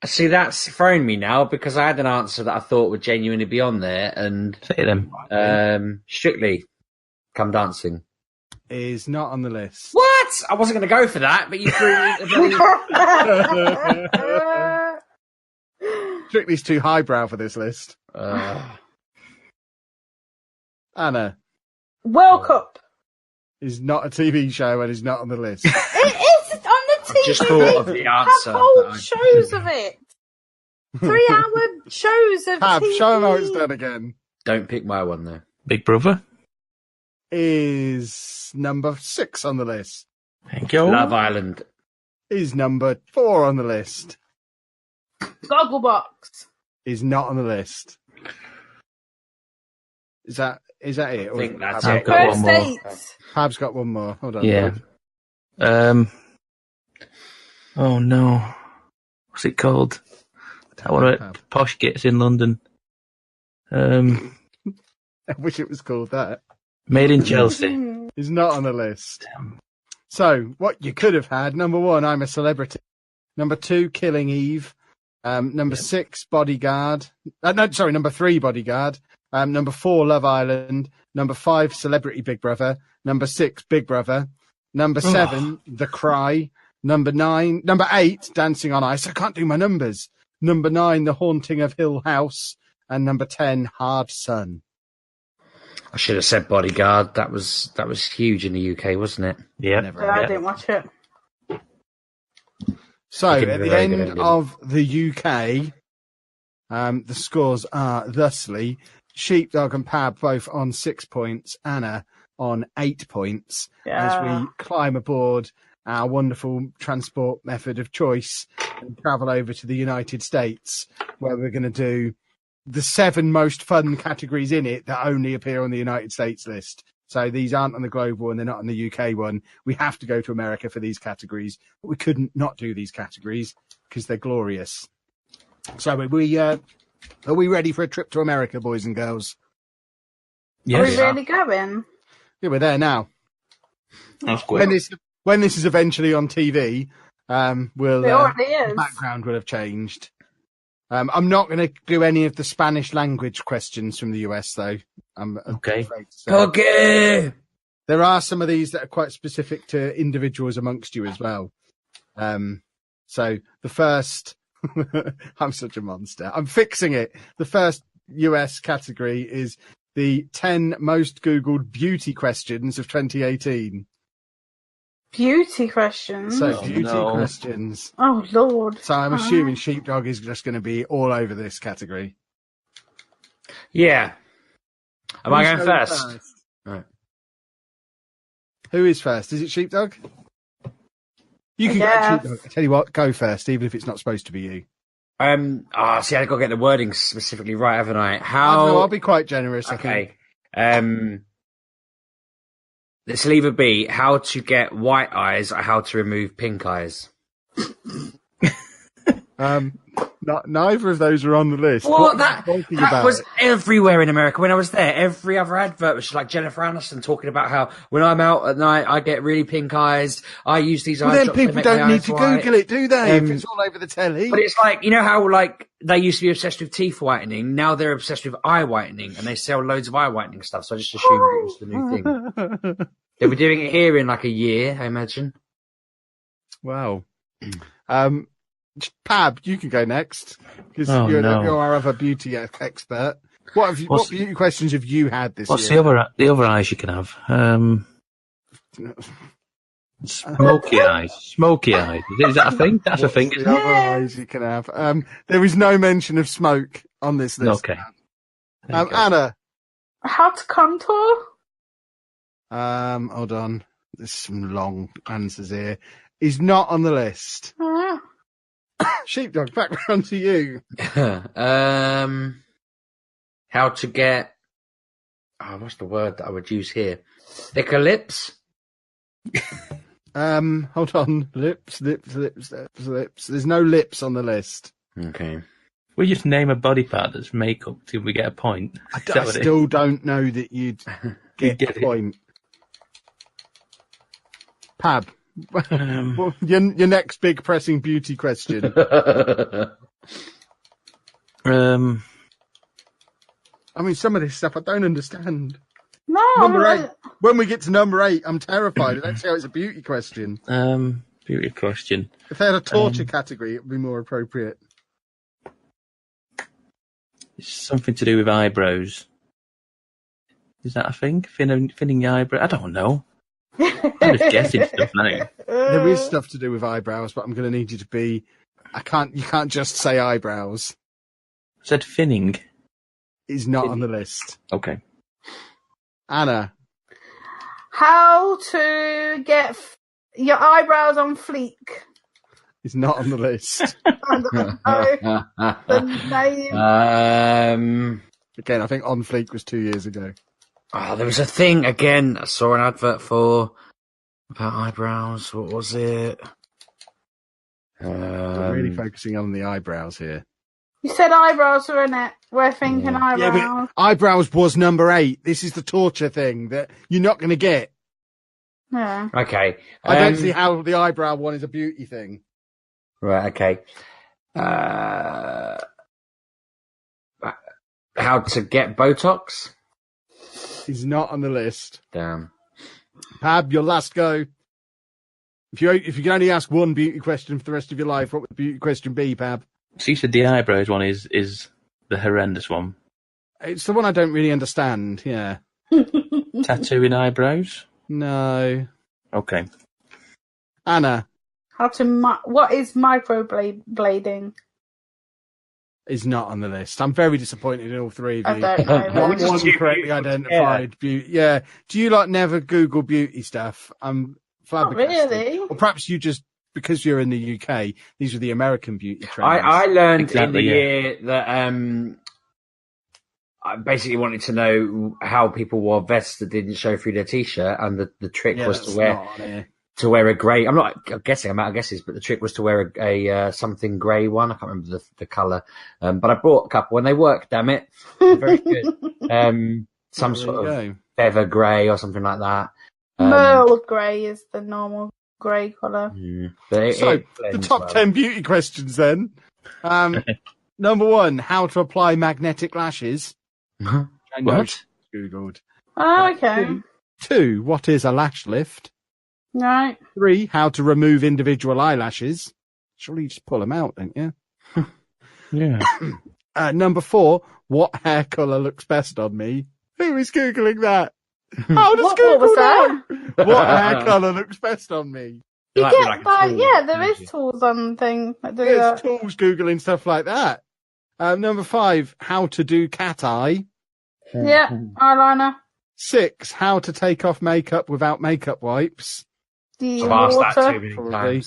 See, that's thrown me now because I had an answer that I thought would genuinely be on there, and Say them. Strictly Come Dancing. Is not on the list. What? I wasn't going to go for that, but you threw me. Strictly's too highbrow for this list. Anna. World Cup. Is not a TV show and is not on the list. It is on the TV. Just thought of the answer. Have whole shows of it. 3-hour shows of Tab, TV. show them how it's done again. Don't pick my one, though. Big Brother. Is number 6 on the list. Thank you. Love Island. Is number 4 on the list. Gogglebox. Is not on the list. Is that it? I think that's I've it. got First one more. dates. Pab's got one more. Hold on. Yeah. Oh no. What's it called? That one at Posh Gets in London. I wish it was called that. Made in Chelsea. Is not on the list. So, what you could have had, number 1, I'm a Celebrity. Number 2, Killing Eve. Number 6, Bodyguard. Number 3, Bodyguard. Number 4, Love Island. Number 5, Celebrity Big Brother. Number 6, Big Brother. Number 7, The Cry. Number 8, Dancing on Ice. I can't do my numbers. Number 9, The Haunting of Hill House. And number 10, Hard Sun. I should have said Bodyguard. That was huge in the UK, wasn't it? Yeah. I didn't watch it. So, I'll give at you a the very good end ending. of the UK, the scores are thusly: Sheepdog and Pab both on 6 points, Anna on 8 points, as we climb aboard our wonderful transport method of choice and travel over to the United States, where we're going to do the 7 most fun categories in it that only appear on the United States list. So these aren't on the global and they're not on the UK one. We have to go to America for these categories, but we couldn't not do these categories because they're glorious. So are we ready for a trip to America, boys and girls? Are we Yes. really going? Yeah, we're there now. That's quick. When this is eventually on TV, It already is. the background will have changed. I'm not going to do any of the Spanish language questions from the US, though. I'm Okay. afraid to say. Okay. There are some of these that are quite specific to individuals amongst you as well. So the first, I'm such a monster. I'm fixing it. The first US category is the 10 most Googled beauty questions of 2018. Beauty questions. So Oh, beauty no. questions. Oh, Lord. So I'm assuming Sheepdog is just going to be all over this category. Yeah. Am I Who's going first? Right. Who is first? Is it Sheepdog? You can Yes. go, Sheepdog. I tell you what, go first, even if it's not supposed to be you. See, I've got to get the wording specifically right, haven't I? I'll be quite generous, I think. Okay. This will either be how to get white eyes or how to remove pink eyes. Neither of those are on the list. Well, What are that you talking about? was everywhere in America. When I was there, every other advert was like Jennifer Aniston talking about how when I'm out at night, I get really pink eyes. I use these Well, eye then drops to people make don't my need eyes to white. Google it, do they? If Um, it's all over the telly. But it's like, you know how like they used to be obsessed with teeth whitening, now they're obsessed with eye whitening, and they sell loads of eye whitening stuff. So I just assumed it was the new thing. They'll be doing it here in like a year, I imagine. Wow. Pab, you can go next because Oh, you're no. our other beauty expert. What beauty questions have you had this What's year? the other eyes you can have? Smoky eyes. Smoky eyes. Is that a thing? That's a thing, The isn't it? other eyes you can have. There is no mention of smoke on this list. Okay. There you go. Anna. How to contour? Hold on. There's some long answers here. Is not on the list. Ah. Sheepdog, back round to you. How to get... Oh, what's the word that I would use here? Thicker lips? Hold on. Lips. There's no lips on the list. Okay. We just name a body part that's makeup till we get a point. I still don't know that you'd get get the it. point. Pab, your next big pressing beauty question. I mean, some of this stuff I don't understand. No. Number 8. When we get to number 8, I'm terrified. I don't see how it's a beauty question. Beauty question. If they had a torture category, it would be more appropriate. It's something to do with eyebrows. Is that a thing? Thinning your eyebrow? I don't know. I'm just guessing stuff now. There is stuff to do with eyebrows, but I'm going to need you to be... You can't just say eyebrows. I said thinning. Is not on the list. Okay. Anna. How to get your eyebrows on fleek? Is not on the list. I don't know the name. Again, I think On Fleek was 2 years ago. Oh, there was a thing again. I saw an advert for about eyebrows. What was it? We're really focusing on the eyebrows here. You said eyebrows were in it. We're thinking eyebrows. Yeah, but eyebrows was number 8. This is the torture thing that you're not going to get. Yeah. Okay. I don't see how the eyebrow one is a beauty thing. Right. Okay. How to get Botox? Is not on the list. Damn. Pab, your last go. If you can only ask one beauty question for the rest of your life, what would the beauty question be, Pab? So you said the eyebrows one is the horrendous one. It's the one I don't really understand, yeah. Tattooing eyebrows? No. Okay. Anna. What is microblading? Is not on the list. I'm very disappointed in all three of you. I don't know. One correctly identified beauty. Yeah. Do you never Google beauty stuff? I'm flabbergasted. Not really. Or perhaps you just, because you're in the UK, these are the American beauty trends. I learned Exactly, in the yeah. year that I basically wanted to know how people wore vests that didn't show through their t-shirt, and the trick was to wear a grey. I'm guessing, I'm out of guesses, but the trick was to wear a something grey one. I can't remember the colour, but I bought a couple and they work. Damn it, they're very good. Some sort of feather grey or something like that. Merle grey is the normal grey colour. So the top 10 beauty questions then. Number 1, how to apply magnetic lashes. I know What? Googled. Oh, okay. 2, what is a lash lift? Right. 3, how to remove individual eyelashes. Surely you just pull them out, don't you? Yeah. Number 4, what hair colour looks best on me? Who is Googling that? How does Google What was know? that? What hair colour looks best on me? You Might be get like a that? tool, Yeah, there isn't is it? tools on things that do There's that. tools Googling stuff like that. Number 5, how to do cat eye. Yeah, eyeliner. 6, how to take off makeup without makeup wipes. The I've asked that water. too many Probably.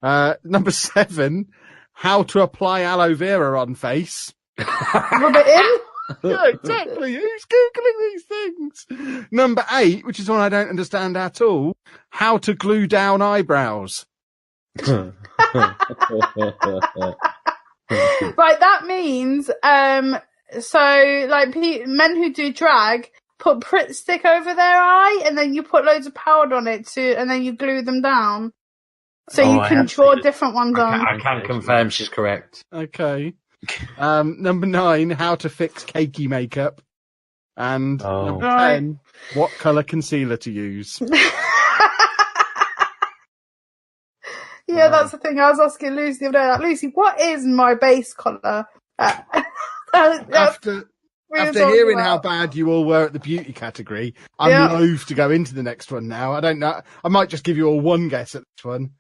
times. Number 7, how to apply aloe vera on face. Rub it in. Yeah, exactly. Who's Googling these things? Number 8, which is one I don't understand at all, how to glue down eyebrows. Right, that means so like men who do drag put Pritt stick over their eye and then you put loads of powder on it and then you glue them down so you I can have draw seen it. different ones on. I can confirm she's correct. Okay. Number 9, how to fix cakey makeup. And number Right. 10, what colour concealer to use. Yeah, that's the thing. I was asking Lucy the other day, like, Lucy, what is my base colour? After hearing how bad you all were at the beauty category, I'm loath to go into the next one now. I don't know. I might just give you all one guess at this one.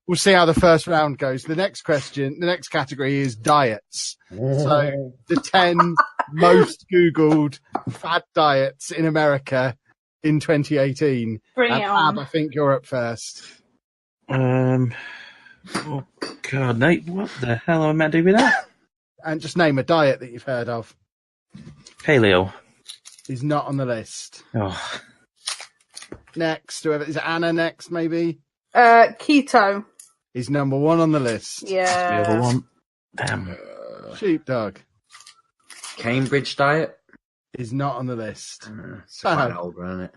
We'll see how the first round goes. The next category is diets. So the 10 most Googled fad diets in America in 2018. Bring it on. Pab, I think you're up first. Oh God, Nate, what the hell am I meant to do with that? And just name a diet that you've heard of. Paleo. Is not on the list. Oh. Next, is it Anna next, maybe? Keto. Is number 1 on the list. Yeah. The other one. Damn. Sheepdog. Cambridge diet? Is not on the list. It's quite an old one, isn't it?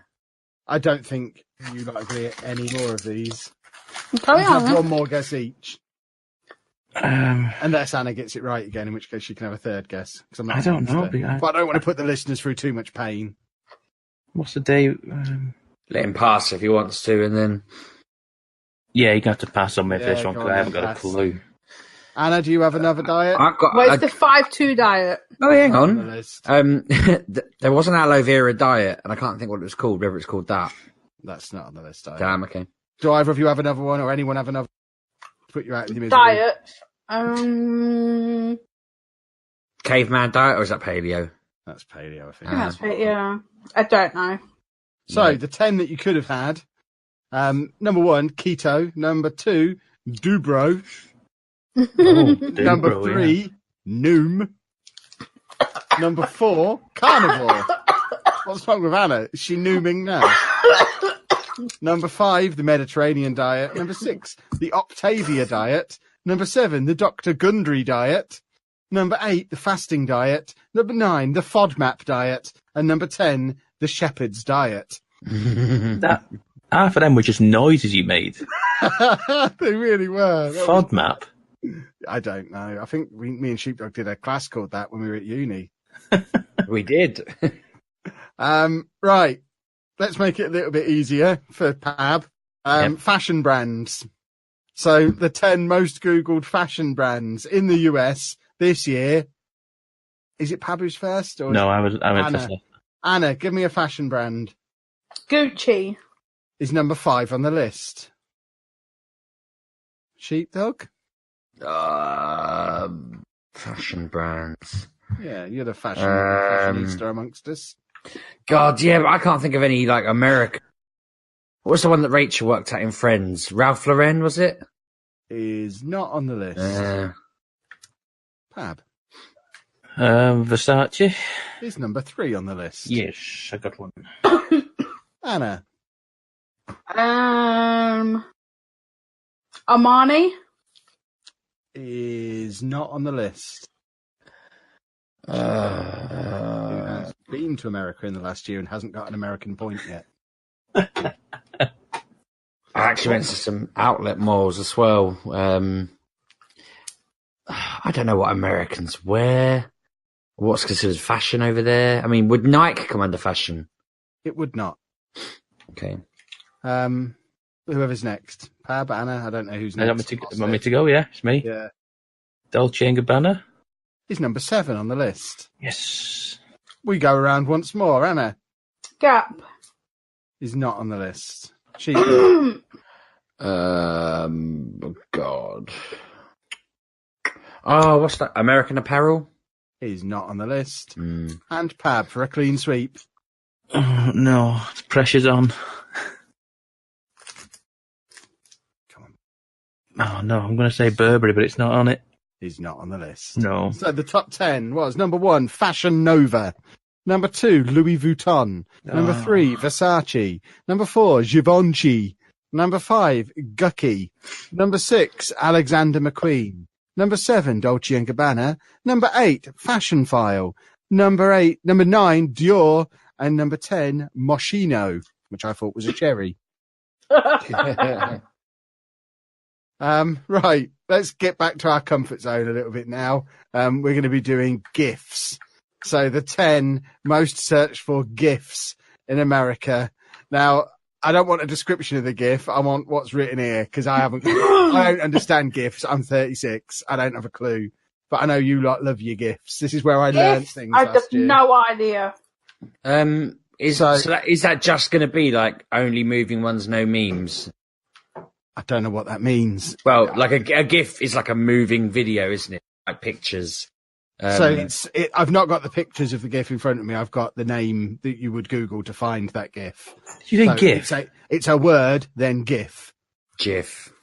I don't think you likely get any more of these. Carry on. Have one more guess each. Unless Anna gets it right again, in which case she can have a third guess. I don't know. But I don't want to put the listeners through too much pain. What's the day? Let him pass if he wants to, and then... Yeah, you're going to have to pass on me for this one, because I haven't got pass. a clue. Anna, do you have another diet? Where's the 5-2 diet? Oh, hang On the on. list. There was an aloe vera diet, and I can't think what it was called, whether it's called that. That's not on the list. Damn, okay. Do either of you have another one, or anyone have another? Put you out of your misery. Diet. Caveman diet, or is that paleo? That's paleo, I think. That's right, yeah. I don't know. So the 10 that you could have had. Number 1, keto. Number 2, Dubro. Number 3, Noom. Number 4, carnivore. What's wrong with Anna? Is she nooming now? Number 5, the Mediterranean diet. Number 6, the Octavia diet. Number 7, the Dr. Gundry diet. Number 8, the fasting diet. Number 9, the FODMAP diet. And number 10, the shepherd's diet. That half of them were just noises you made. They really were. FODMAP? I don't know. I think me and Sheepdog did a class called that when we were at uni. We did. Right. Let's make it a little bit easier for Pab. Fashion brands. So the 10 most Googled fashion brands in the US this year. Is it Pab who's first? Or No, I went Anna? first. Anna, give me a fashion brand. Gucci. Is number 5 on the list. Sheepdog? Fashion brands. Yeah, you're the fashionista amongst us. God, yeah, but I can't think of any, like, American. What's the one that Rachel worked at in Friends? Ralph Lauren, was it? Is not on the list. Pab? Versace? Is number 3 on the list. Yes, I got one. Anna? Armani? Is not on the list. Who has been to America in the last year and hasn't got an American point yet? I actually went to some outlet malls as well. I don't know what Americans wear. What's considered fashion over there? I mean, would Nike come under fashion? It would not. Okay. Whoever's next. Pab, Anna, I don't know who's next. Want me to go? Yeah, it's me. Yeah. Dolce & Gabbana? Is number 7 on the list. Yes. We go around once more. Anna? Gap. Is not on the list. She. God. Oh, what's that? American Apparel? Is not on the list. And Pab for a clean sweep. Oh, no, the pressure's on. Come on. Oh, no, I'm going to say Burberry, but it's not on it. Is not on the list. No. So the top 10 was number 1, Fashion Nova. Number 2, Louis Vuitton. Number 3, Versace. Number 4, Givenchy. Number 5, Gucci. Number 6, Alexander McQueen. Number 7, Dolce & Gabbana. Number 8, Fashion File. Number 9, Dior. And number 10, Moschino, which I thought was a cherry. Right, let's get back to our comfort zone a little bit now. We're going to be doing GIFs. So the 10 most searched for GIFs in America. Now, I don't want a description of the GIF. I want what's written here because I don't understand GIFs. I'm 36. I don't have a clue. but I know you lot love your GIFs. This is where I learned things I have last year. no idea. Is that just going to be like only moving ones, no memes? I don't know what that means. Well, like a GIF is like a moving video, isn't it? Like pictures. So I've not got the pictures of the GIF in front of me. I've got the name that you would Google to find that GIF. Did you think GIF? It's a word, then GIF. GIF.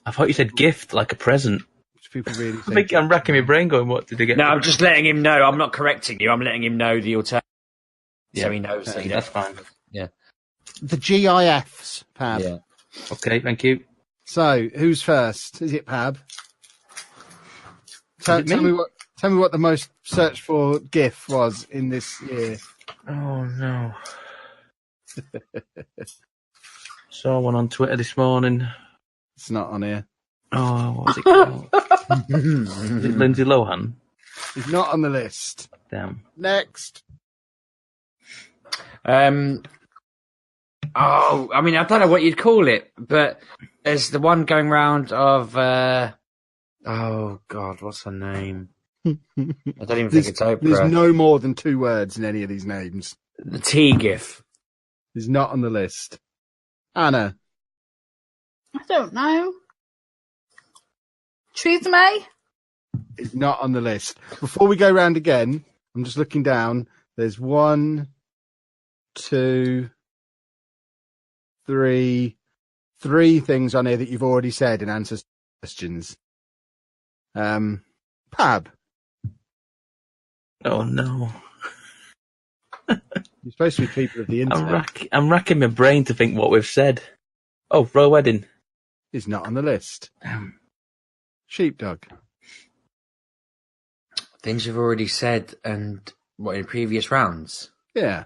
I thought you said gift, like a present. People really I think I'm racking my brain going, what did they get? No, I'm just letting him know. I'm not correcting you. I'm letting him know the alternative. Yeah, so he knows. that's fine. Yeah. The GIFs, Pab. Yeah. Okay, thank you. So, who's first? Is it Pab? Tell me what the most searched for GIF was in this year. Oh no. Saw one on Twitter this morning. It's not on here. Oh, what was it called? Is it Lindsay Lohan? It's not on the list. Damn. Next. Oh, I mean, I don't know what you'd call it, but there's the one going round of, oh God, what's her name? I don't even think it's Oprah. There's no more than 2 words in any of these names. The tea GIF. It's not on the list. Anna. I don't know. Theresa May? It's not on the list. Before we go round again, I'm just looking down. There's 1, 2, 3 things on here that you've already said in answers to questions. Pab. Oh no. You're supposed to be people of the internet. I'm racking my brain to think what we've said. Oh, Royal Wedding. Is not on the list. Damn. Sheepdog. Things you've already said and what in previous rounds? Yeah.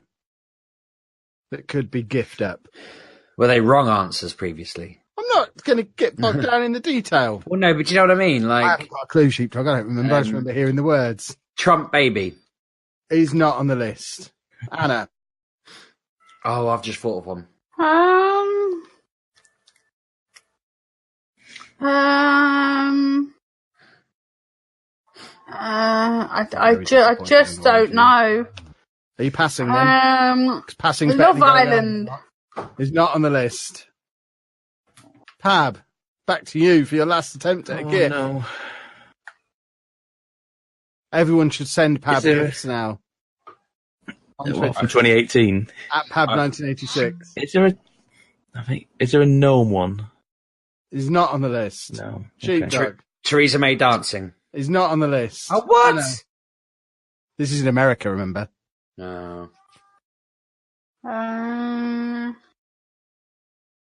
That could be gift up. Were they wrong answers previously? I'm not going to get bogged down in the detail. Well, no, but you know what I mean? I Like haven't got a clue, Sheepdog. I don't remember. I just remember hearing the words. Trump baby. Is not on the list. Anna. Oh, I've just thought of one. I just don't know. Are you passing then? Passing's better Love than going Island. on. Is not on the list. Pab, back to you for your last attempt at a gift. No. Everyone should send Pab gifts now. On From Twitter, 2018. at Pab1986. Is there a gnome one? Is not on the list. No. Sheepdog. Theresa May dancing. Is not on the list. Oh, what? Anna. This is in America, remember? No.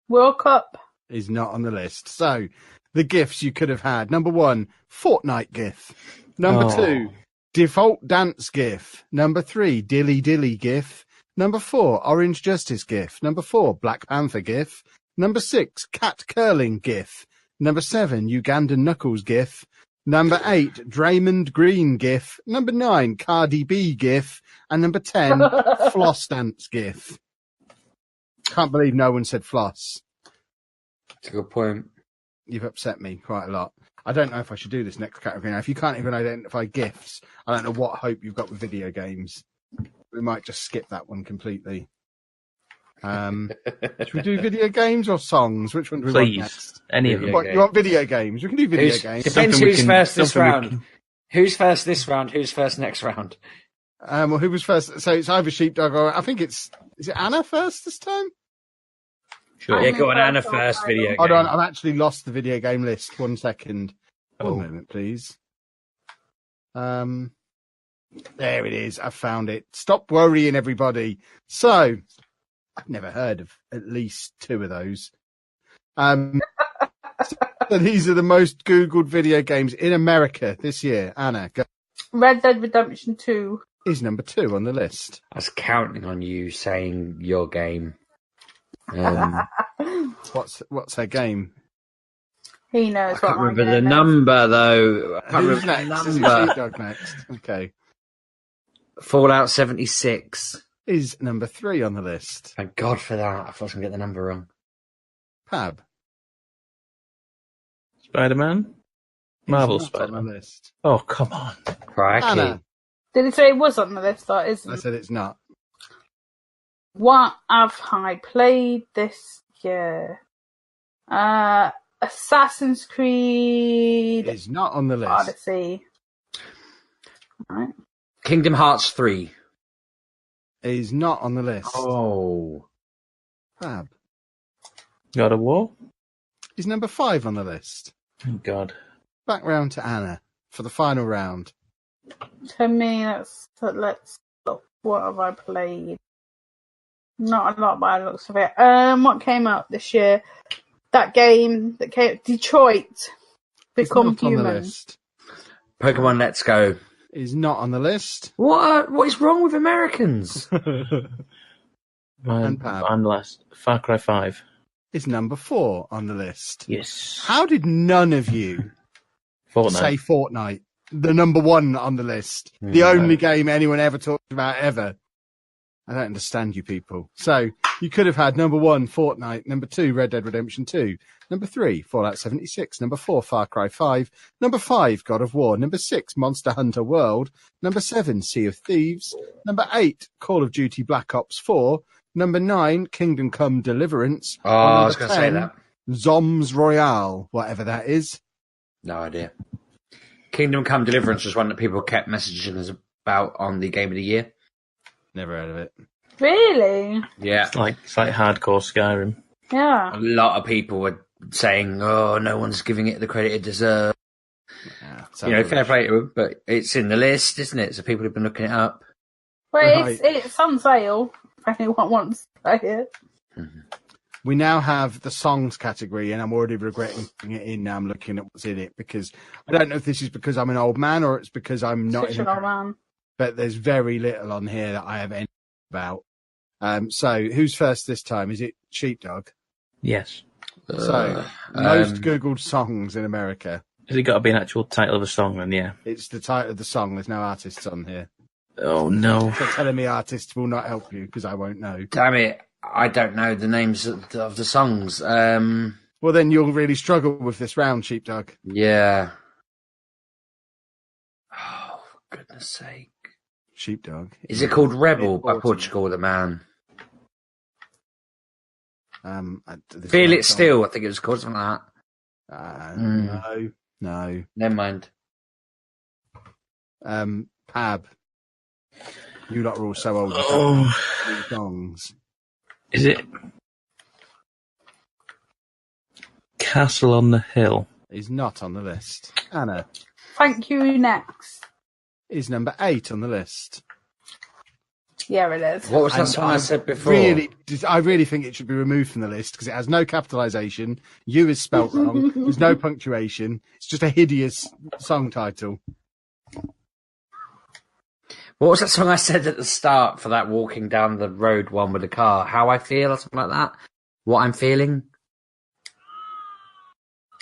World Cup. Is not on the list. So, the gifts you could have had. Number 1, Fortnite GIF. Number 2, Default Dance GIF. Number 3, Dilly Dilly GIF. Number 4, Orange Justice GIF. Number 4, Black Panther GIF. Number 6, Cat Curling GIF. Number 7, Ugandan Knuckles GIF. Number 8, Draymond Green GIF. Number 9, Cardi B GIF. And number 10, Floss Dance GIF. Can't believe no one said floss. That's a good point. You've upset me quite a lot. I don't know if I should do this next category now. If you can't even identify GIFs, I don't know what hope you've got with video games. We might just skip that one completely. Should we do video games or songs? Which one do we want next? Any of them. What, you want video games? We can do video games. Depends who's first this round. Who's first this round? Who's first next round? Well, who was first? So it's either Sheepdog or I think is it Anna first this time? Sure. Yeah, go on, Anna first. Video game. Hold on, I've actually lost the video game list. 1 second. One moment, please. There it is. I found it. Stop worrying, everybody. So, I've never heard of at least 2 of those. So these are the most Googled video games in America this year. Anna, go. Red Dead Redemption 2. Is number 2 on the list. I was counting on you saying your game. What's her game? He knows I can't what remember the number though. I can't Who's remember next? the Is it number. Sheepdog next? Okay. Fallout 76. Is number 3 on the list. Thank God for that. I thought I was going to get the number wrong. Pab. Spider-Man? Marvel Is not on the Spider-Man. list. Oh, come on. Crikey. Anna. Did it say it was on the list or I isn't? said it's not. What have I played this year? Assassin's Creed Is not on the list. Odyssey. Right. Kingdom Hearts 3. Is not on the list. Oh. Fab. God of War? Is number 5 on the list. Oh, God. Back round to Anna for the final round. For me, let's look. What have I played? Not a lot by the looks of it. What came out this year? That game that came, Detroit. Is Become not on the Human. list. Pokemon Let's Go. Is not on the list. What is wrong with Americans? And Pab. And last, Far Cry 5. Is number 4 on the list. Yes. How did none of you Fortnite. say Fortnite? The number 1 on the list. The only game anyone ever talked about ever. I don't understand you people. So you could have had number 1, Fortnite. Number 2, Red Dead Redemption 2. Number 3, Fallout 76. Number 4, Far Cry 5. Number 5, God of War. Number 6, Monster Hunter World. Number 7, Sea of Thieves. Number 8, Call of Duty Black Ops 4. Number 9, Kingdom Come Deliverance. Oh, Or I was number going to say 10, that. Zoms Royale, whatever that is. No idea. Kingdom Come Deliverance was one that people kept messaging us about on the Game of the Year. Never heard of it. Really? Yeah. It's like hardcore Skyrim. Yeah. A lot of people were saying, oh, no one's giving it the credit it deserves. Yeah, Fair play to them, but it's in the list, isn't it? So people have been looking it up. Well, Right. it's on sale if anyone wants to play it. We now have the songs category, and I'm already regretting putting it in now. I'm looking at what's in it because I don't know if this is because I'm an old man or it's because I'm not Such in an old man. but there's very little on here that I have any about. So who's first this time? Is it Sheepdog? Yes. So most Googled songs in America. Has it got to be an actual title of a song then? Yeah. It's the title of the song. There's no artists on here. Oh, no. So telling me artists will not help you because I won't know. Damn it. I don't know the names of the songs. Well, then you'll really struggle with this round, Sheepdog. Yeah. Oh, for goodness sake. Sheepdog. Is it called Rebel by Important. Portugal the Man? This Feel one It song. Still, I think it was called something like No. that. Never mind. Pab. You lot are all so old. Oh. These songs. Is it Castle on the Hill? Is not on the list. Anna Thank you, next. is number 8 on the list. Yeah, it is. What was that And song I said before? I really think it should be removed from the list because it has no capitalization. You is spelt wrong. There's no punctuation. It's just a hideous song title. What was that song I said at the start for that walking down the road one with the car? How I Feel or something like that? What I'm Feeling?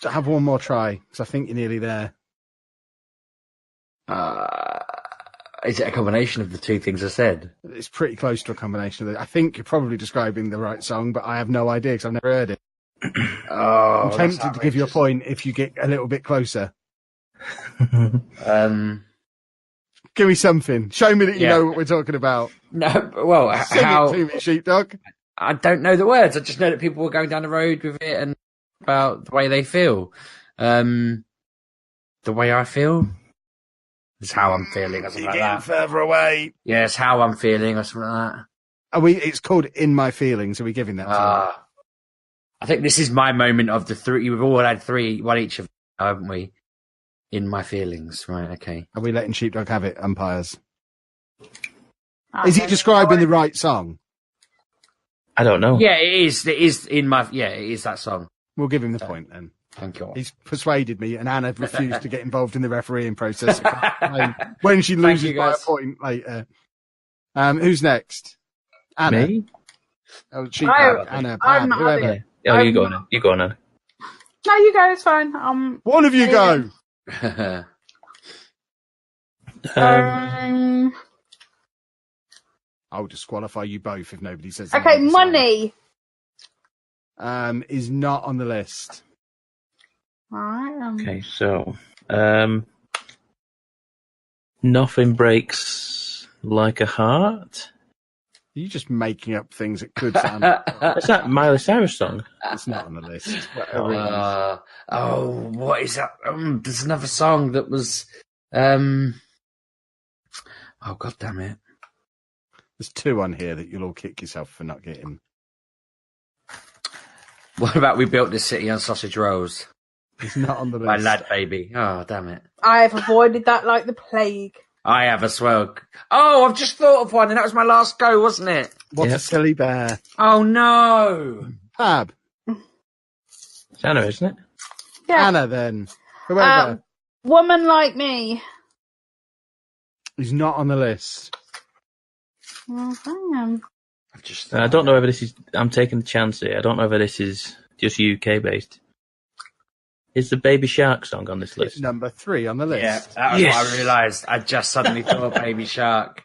Have one more try because I think you're nearly there. Is it a combination of the two things I said? It's pretty close to a combination of it. I think you're probably describing the right song, but I have no idea because I've never heard it. Oh, I'm tempted to give you a point if you get a little bit closer. Give me something. Show me that you know what we're talking about. No, well, Sing it to me, Sheepdog. I don't know the words. I just know that people were going down the road with it and about the way they feel. The way I feel is how I'm feeling or something You're like getting that. further away. Yeah, it's how I'm feeling or something like that. It's called In My Feelings. Are we giving that to you? I think this is my moment of the three. We've all had three, one each of, haven't we? In My Feelings, right? Okay. Are we letting Sheepdog have it, umpires? Is he describing the right song? I don't know. Yeah, it is. It is in my. Yeah, it is that song. We'll give him the point then. Thank you. He's persuaded me, and Anna refused to get involved in the refereeing process when she loses you, by a guys. point later. Who's next? Anna. Me? Oh, Sheepdog. Anna. I'm Pam, not whoever. having Oh, you go on. You go on. Anna. No, you go, it's fine. One of you go. I'll disqualify you both if nobody says. the Okay, name of the song. Money. Is not on the list. Alright. Okay, so Nothing breaks like a heart. Are you just making up things that could sound? Is that Miley Cyrus song? It's not on the list. What is that? There's another song that was. Oh, God damn it. There's 2 on here that you'll all kick yourself for not getting. What about We Built This City on Sausage Rolls? It's not on the list. My lad, baby. Oh, damn it. I've avoided that like the plague. I have as well. Oh, I've just thought of one, and that was my last go, wasn't it? What a silly bear. Oh, no. Pab. It's Anna, isn't it? Yeah. Anna, then. Whoever. Woman Like Me. He's not on the list. Oh, hang on. I don't know whether this is... I'm taking the chance here. I don't know whether this is just UK-based. Is the Baby Shark song on this list? It's number 3 on the list. Yeah, that was what I realised. I just suddenly thought Baby Shark.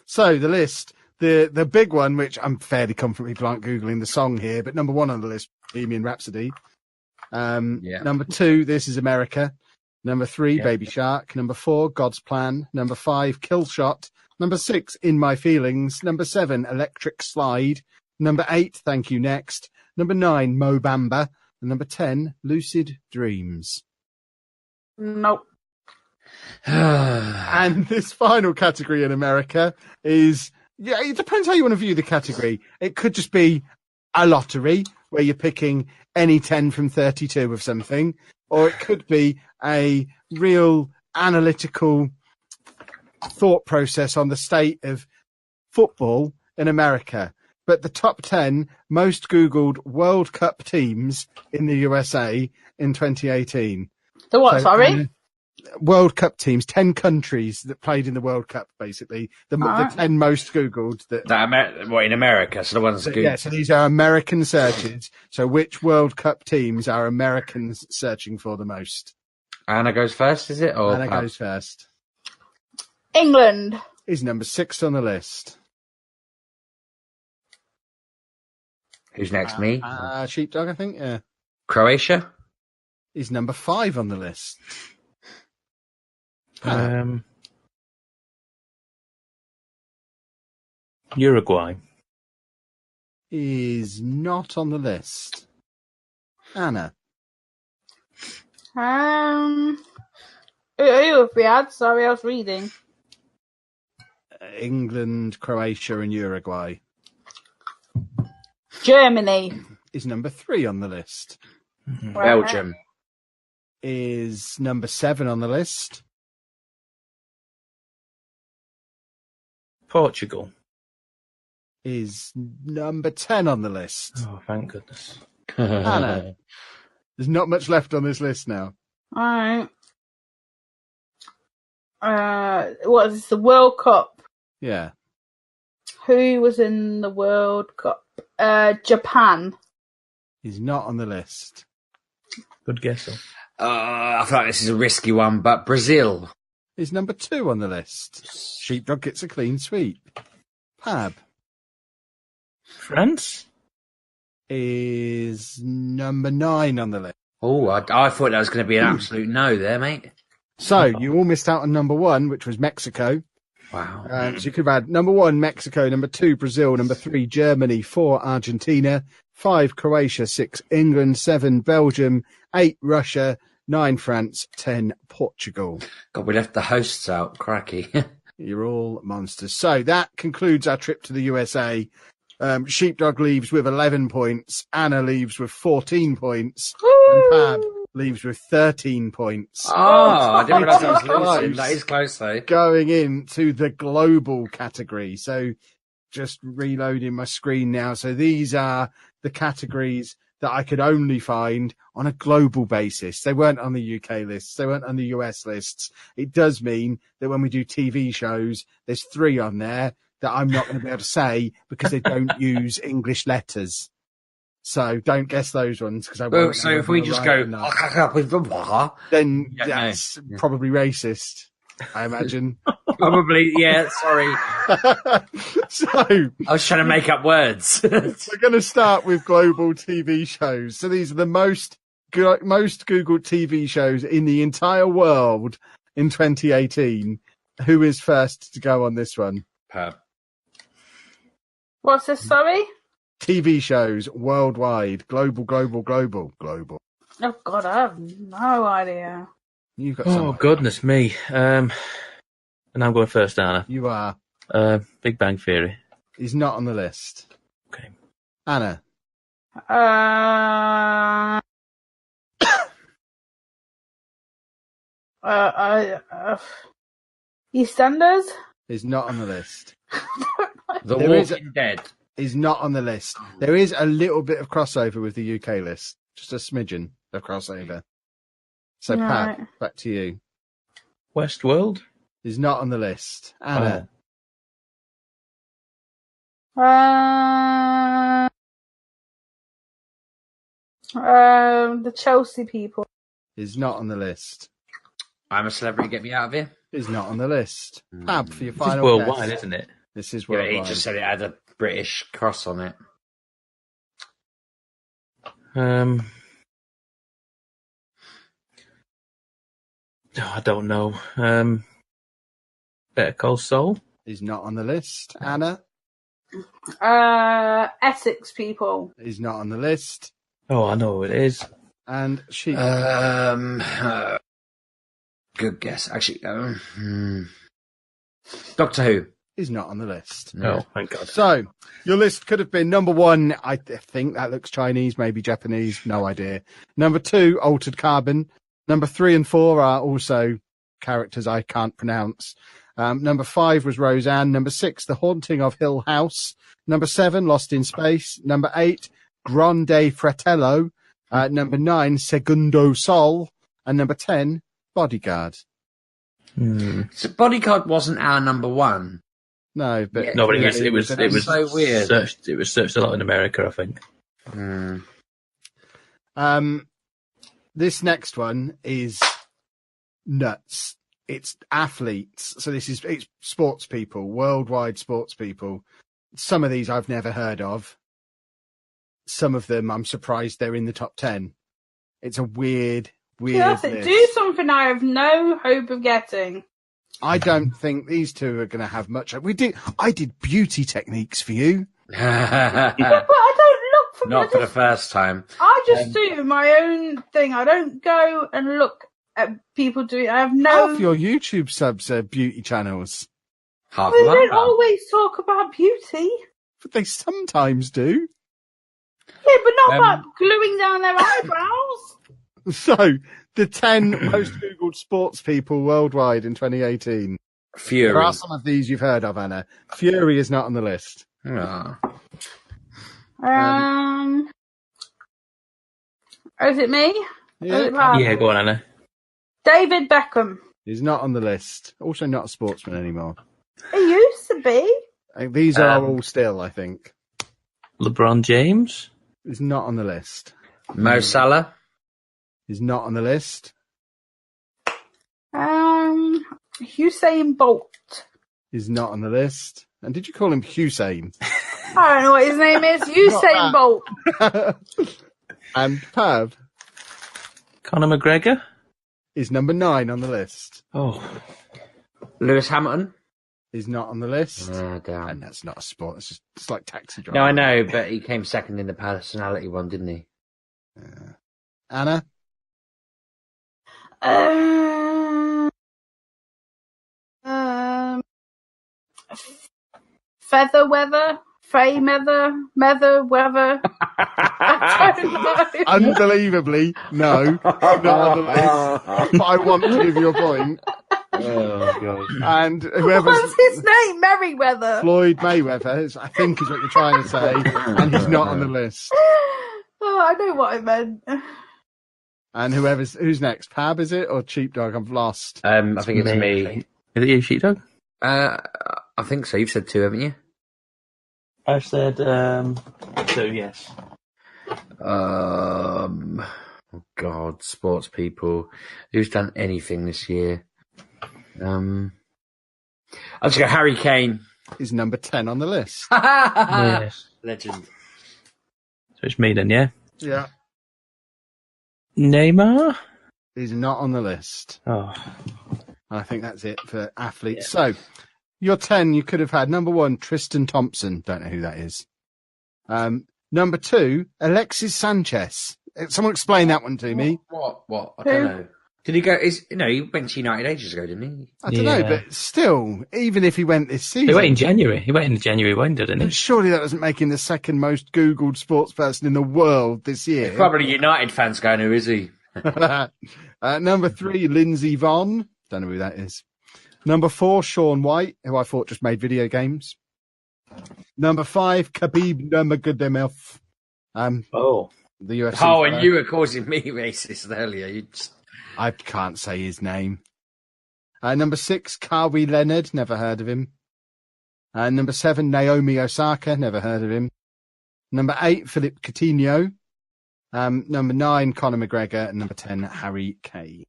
So, the list. The big one, which I'm fairly confident people aren't Googling the song here, but number 1 on the list, Bohemian Rhapsody. Number 2, This Is America. Number 3, Baby Shark. Number 4, God's Plan. Number 5, Kill Shot. Number 6, In My Feelings. Number 7, Electric Slide. Number 8, Thank You Next. Number 9, Mo Bamba. And number 10, Lucid Dreams. Nope. And this final category in America is, it depends how you want to view the category. It could just be a lottery where you're picking any 10 from 32 of something, or it could be a real analytical thought process on the state of football in America. But the top 10 most Googled World Cup teams in the USA in 2018. The what, sorry? World Cup teams, 10 countries that played in the World Cup, basically. The 10 most Googled. What, in America? So the ones that yeah, so these are American searches. So which World Cup teams are Americans searching for the most? Anna goes first, is it? Or Anna goes first. England. Is number 6 on the list. Who's next? Me? Sheepdog, I think, yeah. Croatia? Is number 5 on the list. Uruguay. Is not on the list. Anna. Who have we had? Sorry, I was reading. England, Croatia and Uruguay. Germany. Is number 3 on the list. Belgium. Is number 7 on the list. Portugal. Is number 10 on the list. Oh, thank goodness. Anna. There's not much left on this list now. Alright. What is this, the World Cup? Yeah. Who was in the World Cup? Japan. Is not on the list. Good guess, though. I feel like this is a risky one, but Brazil. Is number 2 on the list. Sheepdog gets a clean sweep. Pab. France? Is number 9 on the list. Oh, I thought that was going to be an absolute no there, mate. So you all missed out on number 1, which was Mexico. Wow. So you could have had number 1, Mexico, number 2, Brazil, number 3, Germany, 4, Argentina, 5, Croatia, 6, England, 7, Belgium, 8, Russia, 9, France, 10, Portugal. God, we left the hosts out. Cracky. You're all monsters. So that concludes our trip to the USA. Sheepdog leaves with 11 points. Anna leaves with 14 points. And Pab leaves with 13 points. Oh, I didn't realise that was losing. That is close, though. Going into the global category. So just reloading my screen now. So these are the categories that I could only find on a global basis. They weren't on the UK lists. They weren't on the US lists. It does mean that when we do TV shows, there's 3 on there that I'm not going to be able to say because they don't use English letters. So don't guess those ones because I won't. Well, so if we just go, then that's probably racist, I imagine. Probably, yeah, sorry. So I was trying to make up words. we're going to start with global TV shows. So these are the most most Googled TV shows in the entire world in 2018. Who is first to go on this one? Perp. What's this, sorry? TV shows worldwide, global. Oh, God, I have no idea. You've got Oh, some. goodness me. And I'm going first, Anna. You are. Big Bang Theory. He's not on the list. Okay. Anna. EastEnders? Is not on the list. The There is Walking Dead. Is not on the list. There is a little bit of crossover with the UK list. Just a smidgen of crossover. So, Right. Pat, back to you. Westworld? Is not on the list. Anna. The Chelsea people. Is not on the list. I'm a Celebrity, Get Me Out of Here. Is not on the list. Pab, for your This is final worldwide, guess. isn't it? This is Yeah, worldwide. he just said it had a British cross on it. I don't know. Better Call Saul? Is not on the list. Anna. Essex people. Is not on the list. Oh, I know who it is. And she. Good guess. Actually, Doctor Who. Is not on the list. Oh, thank God. So, your list could have been number 1, I think that looks Chinese, maybe Japanese, no idea. Number 2, Altered Carbon. Number 3 and 4 are also characters I can't pronounce. Number 5 was Roseanne. Number 6, The Haunting of Hill House. Number 7, Lost in Space. Number 8, Grande Fratello. Number 9, Segundo Sol. And number 10, Bodyguard. So Bodyguard wasn't our number 1. No, but Yeah, No, but Yeah, it was so weird. It was searched a lot in America, I think. This next one is nuts. It's athletes. So it's sports people, worldwide sports people. Some of these I've never heard of. Some of them I'm surprised they're in the top 10. It's a weird That's it. list. Do something I have no hope of getting. I don't think these two are going to have much. I did beauty techniques for you. Yeah, but I don't look for Not for the first time. I just do my own thing. I don't go and look at people doing. I have no. Half your YouTube subs are beauty channels, Half They of don't that. always talk about beauty. but they sometimes do. Yeah, but not about gluing down their eyebrows. So, the 10 most Googled sports people worldwide in 2018. Fury. There are some of these you've heard of, Anna. Fury is not on the list. Oh. Is it me? Is Yeah, it Pam? Yeah, go on, Anna. David Beckham. he's not on the list. Also not a sportsman anymore. He used to be. These are all still, I think. LeBron James? He's not on the list. Mo Salah. He's not on the list. Usain Bolt. He's not on the list. And did you call him Hussein? I don't know what his name is. Usain Bolt. And Pav Conor McGregor? is number 9 on the list. Oh. Lewis Hamilton. He's not on the list. Damn. And that's not a sport. It's like taxi driver. No, I know, but he came second in the personality one, didn't he? Anna? Feather weather, Fey weather, weather. I don't know. Unbelievably, no. Not on the list. But I want to give you a point. Oh, God. And whoever's What's his name? Merriweather. Floyd Mayweather, I think is what you're trying to say. And he's not on the list. Oh, I know what I meant. And who's next? Pab, is it? Or Sheepdog? I've lost. I think it's me. Is it you, Sheepdog? I think so. You've said 2, haven't you? I said 2, yes. Oh, God, sports people. Who's done anything this year? I'll just go Harry Kane. He's number 10 on the list. Yes. Legend. So it's me then, yeah? Yeah. Neymar? He's not on the list. Oh. I think that's it for athletes. Yeah. So, your 10 you could have had. Number 1, Tristan Thompson. Don't know who that is. Number 2, Alexis Sanchez. Someone explain that one to me. What? I don't know. Did he go? He went to United ages ago, didn't he? I don't know, but still, even if he went this season. He went in January. He went in the January window, didn't he? Surely that doesn't make him the second most Googled sports person in the world this year. There's probably United fans going, who is he? Number 3, Lindsey Vonn. Don't know who that is. Number 4, Sean White, who I thought just made video games. Number 5, Khabib Nurmagomedov. The UFC. Oh, and you were causing me racist earlier. I can't say his name. Number 6, Kawhi Leonard. Never heard of him. Number 7, Naomi Osaka. Never heard of him. Number 8, Philip Coutinho. Number 9, Conor McGregor. And number 10, Harry Kane.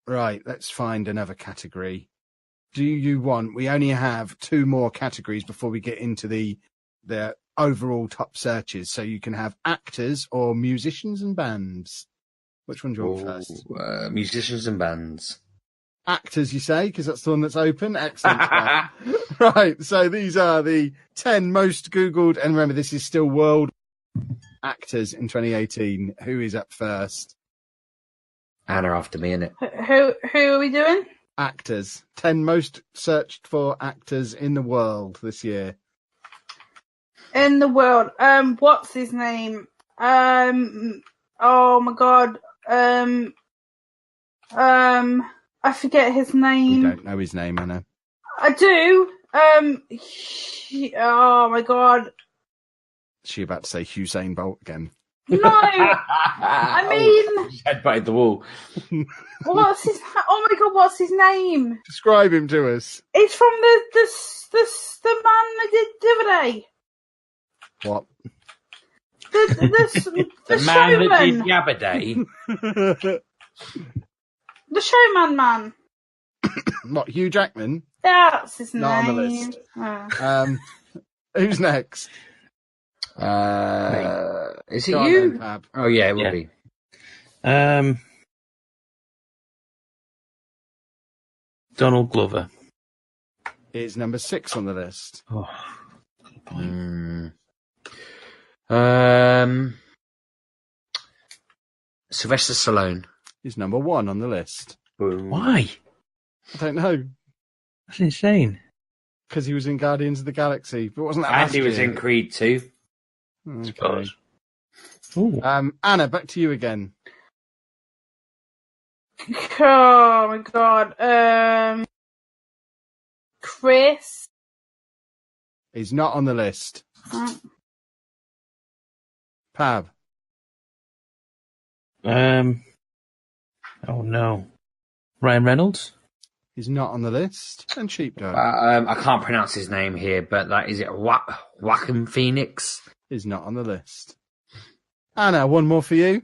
Right, let's find another category. Do you want... We only have 2 more categories before we get into the overall top searches. So you can have actors or musicians and bands. Which one do you want first? Musicians and bands. Actors, you say, because that's the one that's open. Excellent. Right, so these are the 10 most Googled, and remember, this is still world actors in 2018. Who is up first? Anna after me, innit? Who are we doing? Actors. 10 most searched for actors in the world this year. In the world. What's his name? Oh my god. I forget his name. You don't know his name, Anna. I do. Oh my god. Is she about to say Usain Bolt again? No, I mean, headbutted the wall. What's his? Oh my god, what's his name? Describe him to us. It's from the man that did the other day. What? The man showman. that did the other day. The showman man. Not Hugh Jackman. That's his name. Not on the list. Oh. Who's next? Is it you? Oh yeah, it will be. Donald Glover is number 6 on the list. Oh. Sylvester Stallone is number 1 on the list. Why? I don't know. That's insane. Because he was in Guardians of the Galaxy, but wasn't that? And he was in Creed 2. Okay. Anna, back to you again. Oh my god. Chris is not on the list. Pav. Oh no. Ryan Reynolds? He's not on the list. And Sheepdog. I can't pronounce his name here, but is it Joaquin Phoenix? Is not on the list. Anna, one more for you.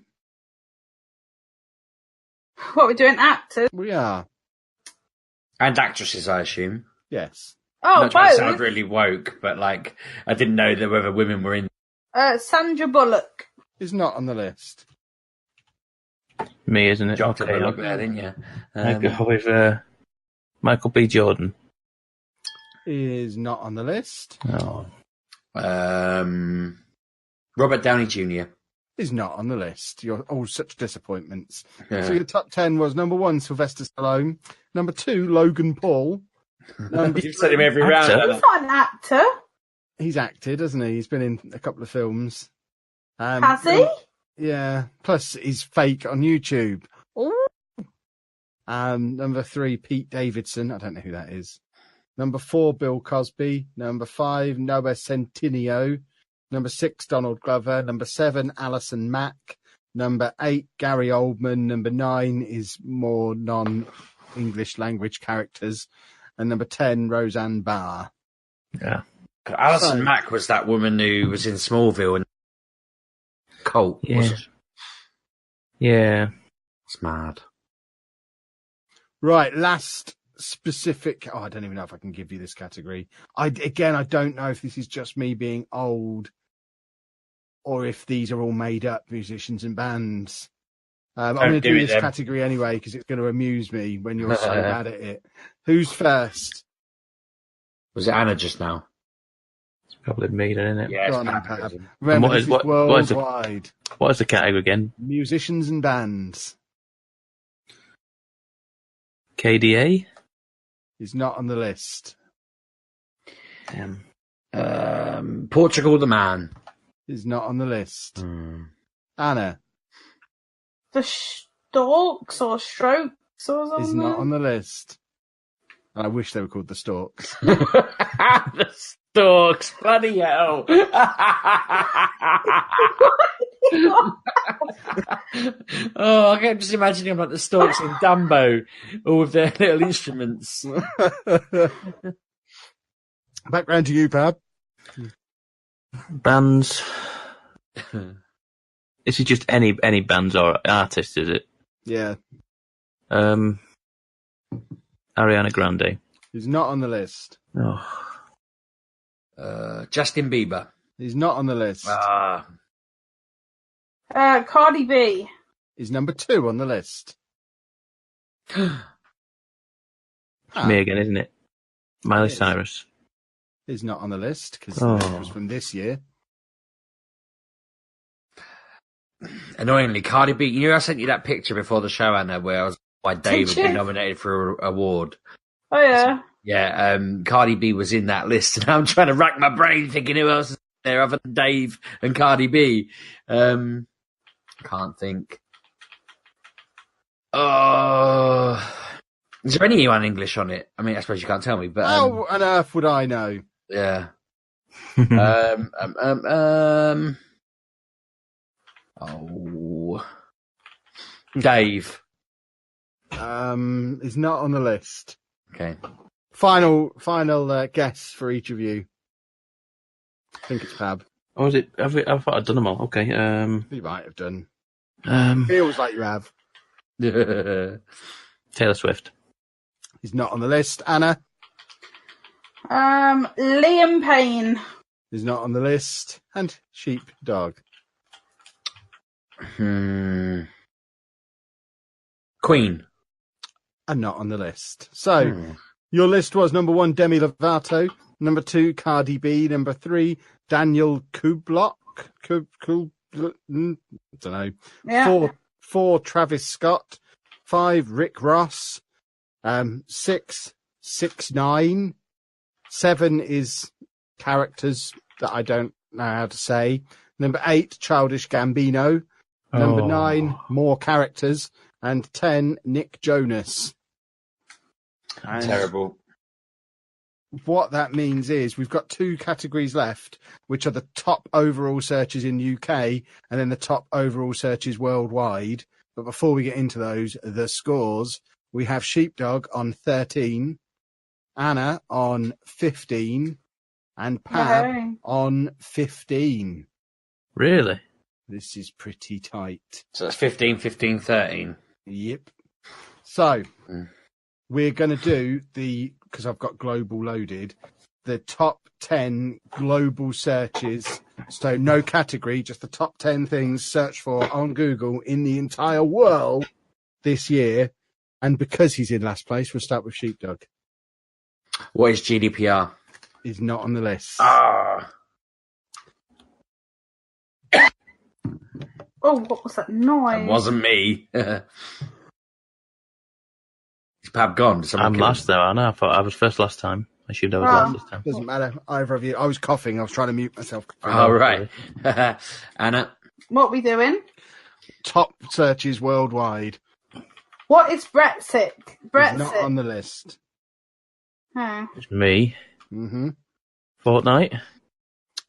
What, we're doing actors? We are. And actresses, I assume. Yes. Oh, Not trying to sound really woke, but I didn't know that whether women were in. Sandra Bullock is not on the list. Me, isn't it? Jock okay, Bullock there, didn't you? I go with Michael B. Jordan. Is not on the list. Oh. Robert Downey Jr. is not on the list. You're all such disappointments. Yeah. So your top 10 was number 1, Sylvester Stallone. Number 2, Logan Paul. You've said him every round. He's not an actor. He's acted, hasn't he? He's been in a couple of films. Has he? Yeah. Plus, he's fake on YouTube. Ooh. Number 3, Pete Davidson. I don't know who that is. Number 4, Bill Cosby. Number 5, Noah Centineo. Number 6, Donald Glover. Number 7, Alison Mack. Number 8, Gary Oldman. Number 9 is more non-English language characters. And number 10, Roseanne Barr. Yeah. Alison Mack was that woman who was in Smallville and Colt. Yeah. Yeah. It's mad. Right, last specific. I don't even know if I can give you this category. I don't know if this is just me being old. or if these are all made up musicians and bands. I'm Don't going to do do it this then. category anyway because it's going to amuse me when you're so bad at it. Who's first? Was it Anna just now? It's probably me, then, isn't it? Yeah, Go it's on then, Pat. Pat. Remember, this is what is the- worldwide. What is the category again? Musicians and bands KDA? is not on the list. Portugal the Man. Is not on the list. Anna The Storks or Strokes or something? is not on the list. And I wish they were called the Storks. The Storks, bloody hell. Oh, I kept just imagining like the Storks in Dumbo, all with their little instruments. Back round to you, Pab. Bands. Is it just any bands or artists, is it? Yeah. Ariana Grande. He's not on the list. Oh. Justin Bieber. He's not on the list. Cardi B. He's number 2 on the list. It's me again, isn't it? Miley Cyrus. He's not on the list because Oh. it was from this year. Annoyingly, Cardi B. You know, I sent you that picture before the show, Anna, where I was why Dave had you? been nominated for an award. Oh, yeah. Yeah, Cardi B was in that list, and I'm trying to rack my brain thinking who else is there other than Dave and Cardi B. Can't think. Is there anyone English on it? I mean, I suppose you can't tell me, but How on earth would I know? yeah. Dave. He's not on the list. Okay. Final guess for each of you. I think it's Pab. Oh, is it? I thought I'd done them all. Okay. You might have done. Um, Feels like you have. Taylor Swift. He's not on the list. Anna Liam Payne. is not on the list. And Sheepdog. Queen. Are not on the list. So your list was number 1, Demi Lovato. Number 2, Cardi B. Number 3, Daniel Kublock. Don't know. Yeah. 4, Travis Scott. 5, Rick Ross. 6, 6ix9ine. 7 is characters that I don't know how to say. Number 8, Childish Gambino. Number 9, more characters. And 10, Nick Jonas. And Terrible. what that means is we've got 2 categories left, which are the top overall searches in UK and then the top overall searches worldwide. But before we get into those, the scores, we have Sheepdog on 13, Anna on 15, and Pab Okay. on 15. Really? This is pretty tight. So that's 15, 15, 13. Yep. So we're going to do because I've got global loaded, the top 10 global searches. So no category, just the top 10 things searched for on Google in the entire world this year. And because he's in last place, we'll start with Sheepdog. What is GDPR? He's not on the list. Oh, what was that noise? It wasn't me. Is Pab gone? Did someone I'm kill him? last though, aren't I? I thought I was first last time. I should have was last this time. Doesn't matter, either of you. I was coughing. I was trying to mute myself. Oh, right. Anna? What we doing? Top searches worldwide. What is Brexit? He's not on the list. Oh. It's me. Mm-hmm. Fortnite.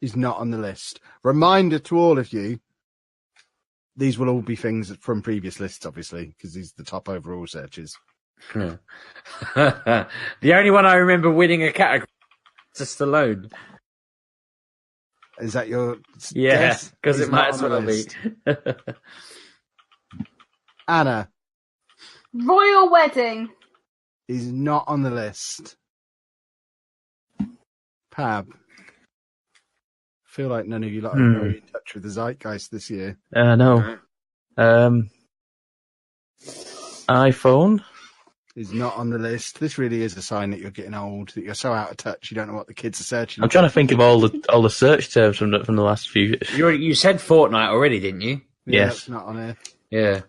He's not on the list. Reminder to all of you, these will all be things from previous lists, obviously, because these are the top overall searches. The only one I remember winning a category is Stallone. Is that your Yeah, guess? because He's it might not as on the well be. list. Anna Royal Wedding. is not on the list. Pab. feel like none of you lot are very in touch with the zeitgeist this year. No. iPhone is not on the list. This really is a sign that you're getting old, that you're so out of touch, you don't know what the kids are searching I'm trying to think of all the search terms from the last few. You said Fortnite already, didn't you? Yeah, Yes. it's not on here. Yeah.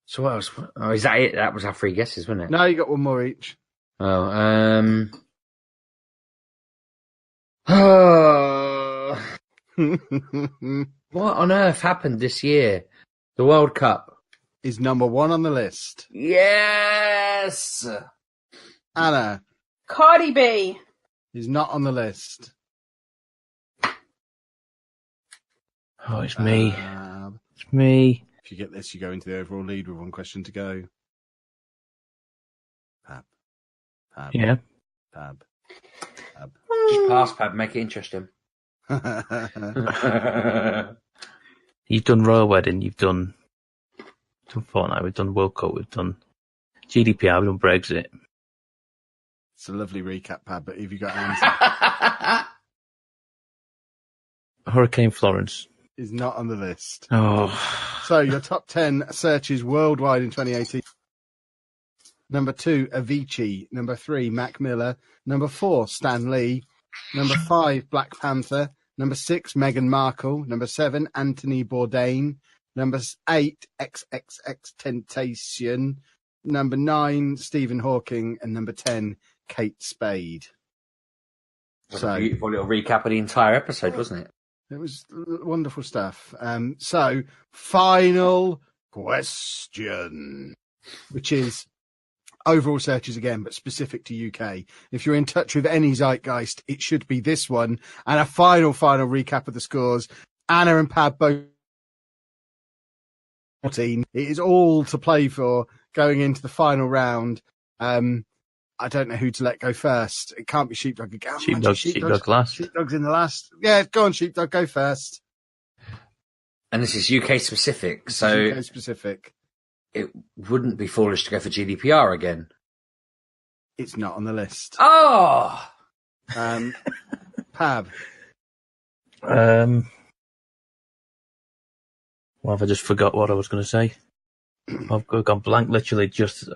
So what else? Oh, is that it? That was our 3 guesses, wasn't it? No, you got one more each. Oh, what on earth happened this year? The World Cup. is number 1 on the list. Yes! Anna Cardi B. is not on the list. Oh, it's me. Pab. It's me. If you get this, you go into the overall lead with 1 question to go. Pab. Pab. Yeah. Pab. Pab. Just pass, Pab, make it interesting. You've done Royal Wedding. You've done Fortnite. We've done World Cup. We've done GDPR. We've done Brexit. It's a lovely recap, Pab, but have you got an answer? Hurricane Florence. is not on the list. Oh. So your top 10 searches worldwide in 2018. Number 2, Avicii. Number 3, Mac Miller. Number 4, Stan Lee. Number 5, Black Panther. Number 6, Meghan Markle. Number 7, Anthony Bourdain. Number 8, XXX Temptation. Number 9, Stephen Hawking. And number 10, Kate Spade. So, a beautiful little recap of the entire episode, wasn't it? It was wonderful stuff. So, final question, which is overall searches again, but specific to UK. If you're in touch with any zeitgeist, it should be this one. And a final recap of the scores. Anna and Pab both 14. It is all to play for going into the final round. I don't know who to let go first. It can't be Sheepdog again. Sheepdog last. Sheepdog's in the last. Yeah, go on, Sheepdog, go first. And this is UK specific, so UK specific. It wouldn't be foolish to go for GDPR again. It's not on the list. Oh! Pab. Well, have I just forgot what I was going to say? I've gone blank, literally just...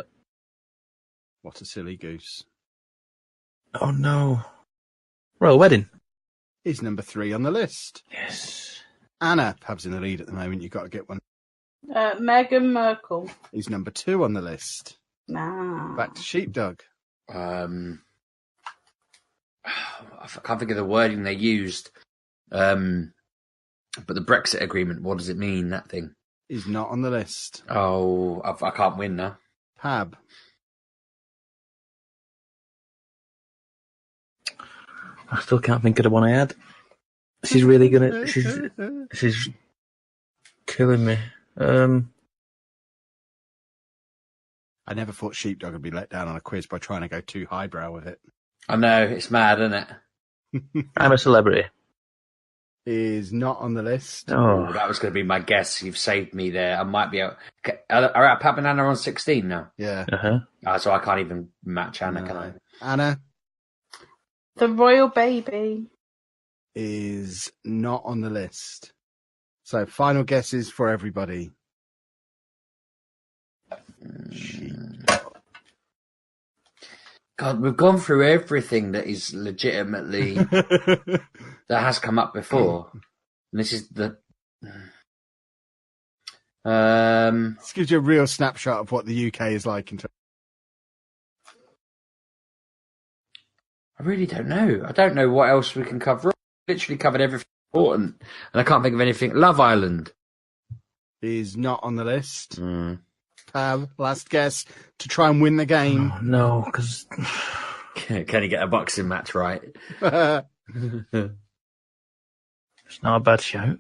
What a silly goose. Oh, no. Royal Wedding. Is number 3 on the list. Yes. Anna, Pab's in the lead at the moment. You've got to get one. Meghan Markle. Is number 2 on the list. Nah. Back to Sheepdog. I can't think of the wording they used. But the Brexit agreement, what does it mean, that thing? Is not on the list. Oh, I can't win now. Pab. I still can't think of the one I had. She's really gonna... She's killing me. I never thought Sheepdog would be let down on a quiz by trying to go too highbrow with it. I know, it's mad, isn't it? I'm a celebrity. Is not on the list. Oh, That was going to be my guess. You've saved me there. I might be out. Are Pab and Anna on 16 now? Yeah. So I can't even match Anna, can I? Anna. The Royal Baby. Is not on the list. So final guesses for everybody. God, we've gone through everything that is legitimately that has come up before. And this is the This gives you a real snapshot of what the UK is like in terms. I really don't know. I don't know what else we can cover. Literally covered everything important, and I can't think of anything. Love Island Is not on the list. Pab, last guess to try and win the game. oh no, because... Can he get a boxing match right? It's not a bad shout.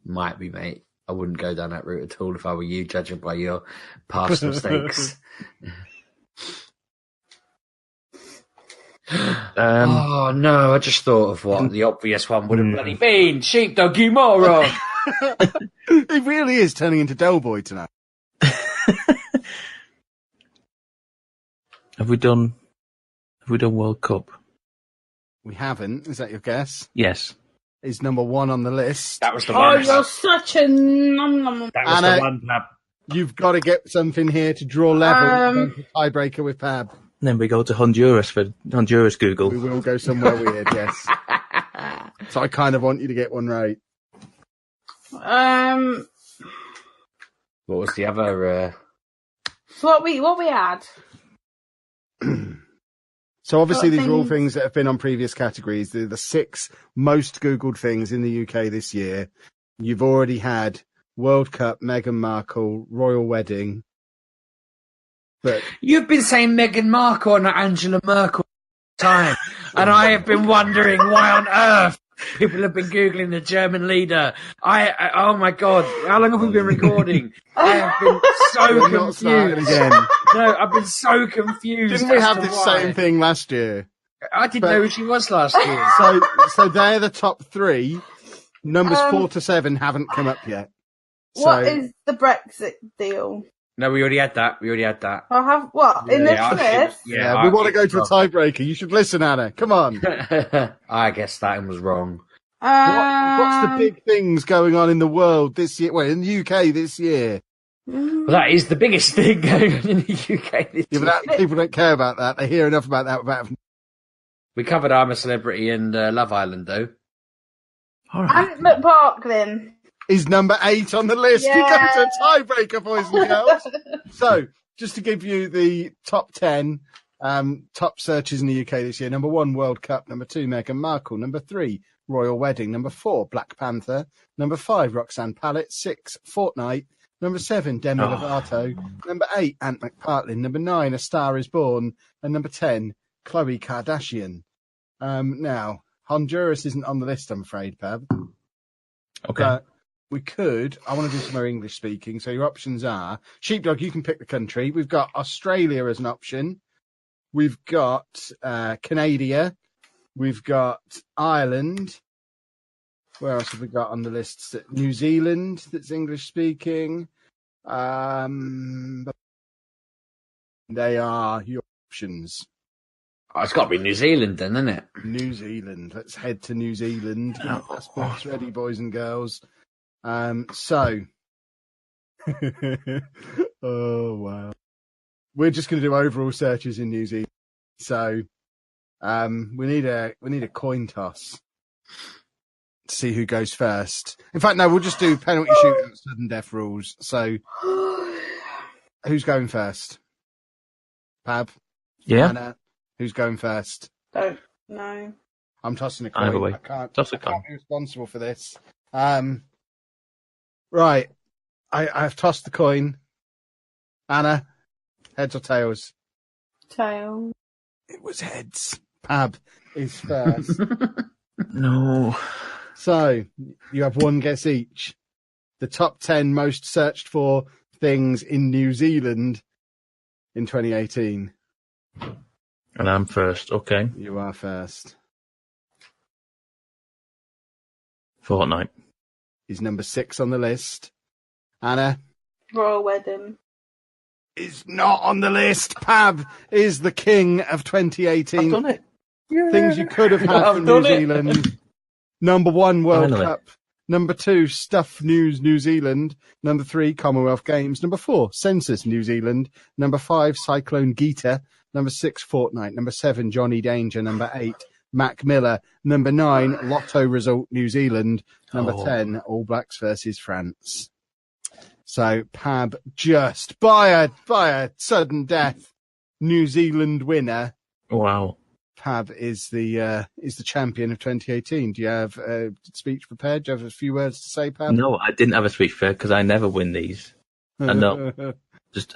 Might be, mate. I wouldn't go down that route at all if I were you, judging by your past mistakes. Oh no! I just thought of what the obvious one would have bloody been. Sheepdog, you moron! It really is turning into Del Boy tonight. Have we done World Cup? We haven't. Is that your guess? Yes. is number 1 on the list. That was the Oh, one. you're such a nom. That was Anna, the one, Pab. You've got to get something here to draw level. Tiebreaker with Pab. Then we go to Honduras for Honduras Google. We will go somewhere weird, yes. So I kind of want you to get one right. What was the other? So what we had? So obviously What these are all things? things that have been on previous categories. They're the 6 most Googled things in the UK this year. You've already had World Cup, Meghan Markle, Royal Wedding. But You've been saying Meghan Markle and not Angela Merkel all the time, and I have been wondering why on earth people have been Googling the German leader. Oh my God, how long have we been recording? I have been so we're not starting confused. again. No, I've been so confused. Didn't we as have to this why. same thing last year? I didn't but- know who she was last year. So they're the top 3. Numbers 4 to 7 haven't come up yet. What So is the Brexit deal? No, we already had that. I have what in Yeah, this list? yeah, we want to go to a tiebreaker. You should listen, Anna. Come on. I guess that one was wrong. What's the big things going on in the world this year? Well, in the UK this year. Well, that is the biggest thing going on in the UK this Yeah, year. but people don't care about that. They hear enough about that. We covered I'm a Celebrity and Love Island, though. All right. And McParklin. Is number 8 on the list. Yeah. You go to a tiebreaker, boys and girls. So, just to give you the top 10 top searches in the UK this year. Number 1, World Cup. Number 2, Meghan Markle. Number 3, Royal Wedding. Number 4, Black Panther. Number 5, Roxanne Pallett. 6, Fortnite. Number 7, Demi Lovato. Number 8, Ant McPartlin. Number 9, A Star Is Born. And number 10, Khloe Kardashian. Now, Honduras isn't on the list, I'm afraid, Pab. Okay. But we could. I want to do some more English speaking. So your options are Sheepdog. You can pick the country. We've got Australia as an option. We've got Canada. We've got Ireland. Where else have we got on the list? New Zealand. That's English speaking. They are your options. Oh, it's got to be New Zealand, then, isn't it? New Zealand. Let's head to New Zealand. Get your passports ready, boys and girls. So, oh wow, we're just going to do overall searches in New Zealand. So, we need a coin toss to see who goes first. In fact, no, we'll just do penalty shootout, sudden death rules. So, who's going first? Pab, Yeah. Anna, who's going first? Don't know. I'm tossing a coin. Either way. I can't Toss a coin. be responsible for this. Right. I've tossed the coin. Anna, heads or tails? Tail. It was heads. Pab is first. No. So, you have one guess each. The top 10 most searched for things in New Zealand in 2018. And I'm first. Okay. You are first. Fortnite. He's number 6 on the list. Anna Royal Wedding. is not on the list. Pab is the king of 2018. I've done it. Things you could have had I've from done New it. Zealand. Number 1, World Finally. Cup. Number 2, Stuff News New Zealand. Number 3, Commonwealth Games. Number 4, Census New Zealand. Number 5, Cyclone Gita. Number 6, Fortnite. Number 7, Johnny Danger. Number 8, Mac Miller. Number 9, Lotto Result New Zealand. Number 10, All Blacks versus France. So Pab just by a sudden death, New Zealand winner. Wow. Pab is the champion of 2018. Do you have a speech prepared? Do you have a few words to say, Pab? No, I didn't have a speech fair because I never win these. I know.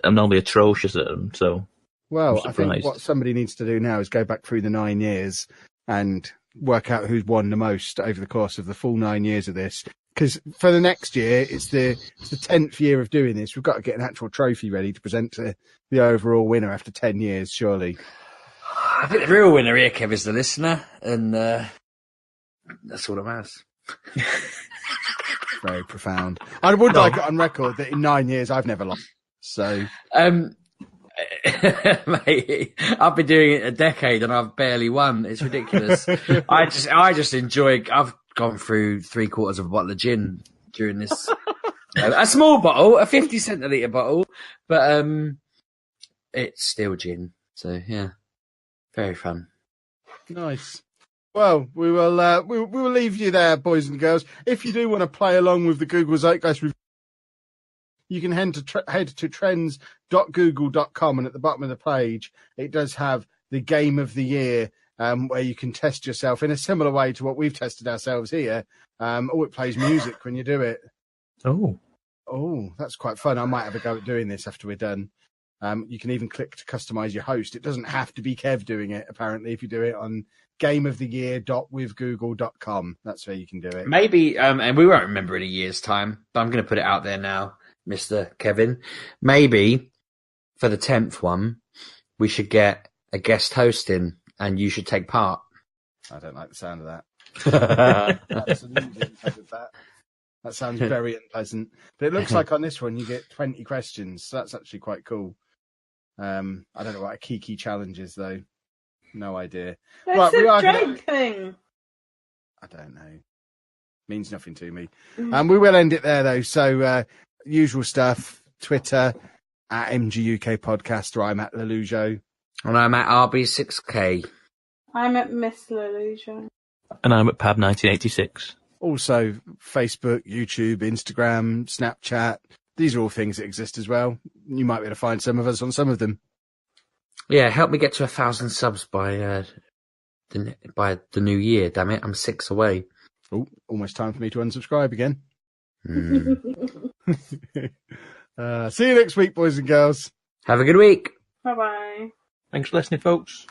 I'm normally atrocious at them, so. Well, I'm I think surprised. what somebody needs to do now is go back through the 9 years and work out who's won the most over the course of the full 9 years of this. Because for the next year, it's the 10th year of doing this. We've got to get an actual trophy ready to present to the overall winner after 10 years, surely. I think the real winner here, Kev, is the listener, and that's all that matters. Very profound. I would like it on record that in 9 years I've never lost. So, Mate, I've been doing it a decade and I've barely won. It's ridiculous. I just enjoy. I've gone through 3/4 of a bottle of gin during this. A small bottle, a 50 centilitre bottle, but it's still gin. So yeah, very fun. Nice. Well, we will leave you there, boys and girls. If you do want to play along with the Google Zeitgeist review, you can head to trends.google.com, and at the bottom of the page, it does have the game of the year, where you can test yourself in a similar way to what we've tested ourselves here. It plays music when you do it. Oh, that's quite fun. I might have a go at doing this after we're done. You can even click to customize your host. It doesn't have to be Kev doing it, apparently, if you do it on gameoftheyear.withgoogle.com. That's where you can do it. Maybe, and we won't remember in a year's time, but I'm going to put it out there now, Mr. Kevin. Maybe for the 10th one, we should get a guest hosting and you should take part. I don't like the sound of that. Absolutely unpleasant, that sounds very unpleasant. But it looks like on this one you get 20 questions, so that's actually quite cool. I don't know what a Kiki challenge is, though. No idea. It's a drink thing. I don't know. Means nothing to me. We will end it there, though. So, usual stuff. Twitter, at MGUK Podcast, or I'm at Lelujo. And I'm at RB6K. I'm at Miss Lelujo. And I'm at Pab1986. Also, Facebook, YouTube, Instagram, Snapchat. These are all things that exist as well. You might be able to find some of us on some of them. Yeah, help me get to 1,000 subs by the new year. Damn it, I'm 6 away. Oh, almost time for me to unsubscribe again. See you next week, boys and girls. Have a good week. Bye-bye. Thanks for listening, folks.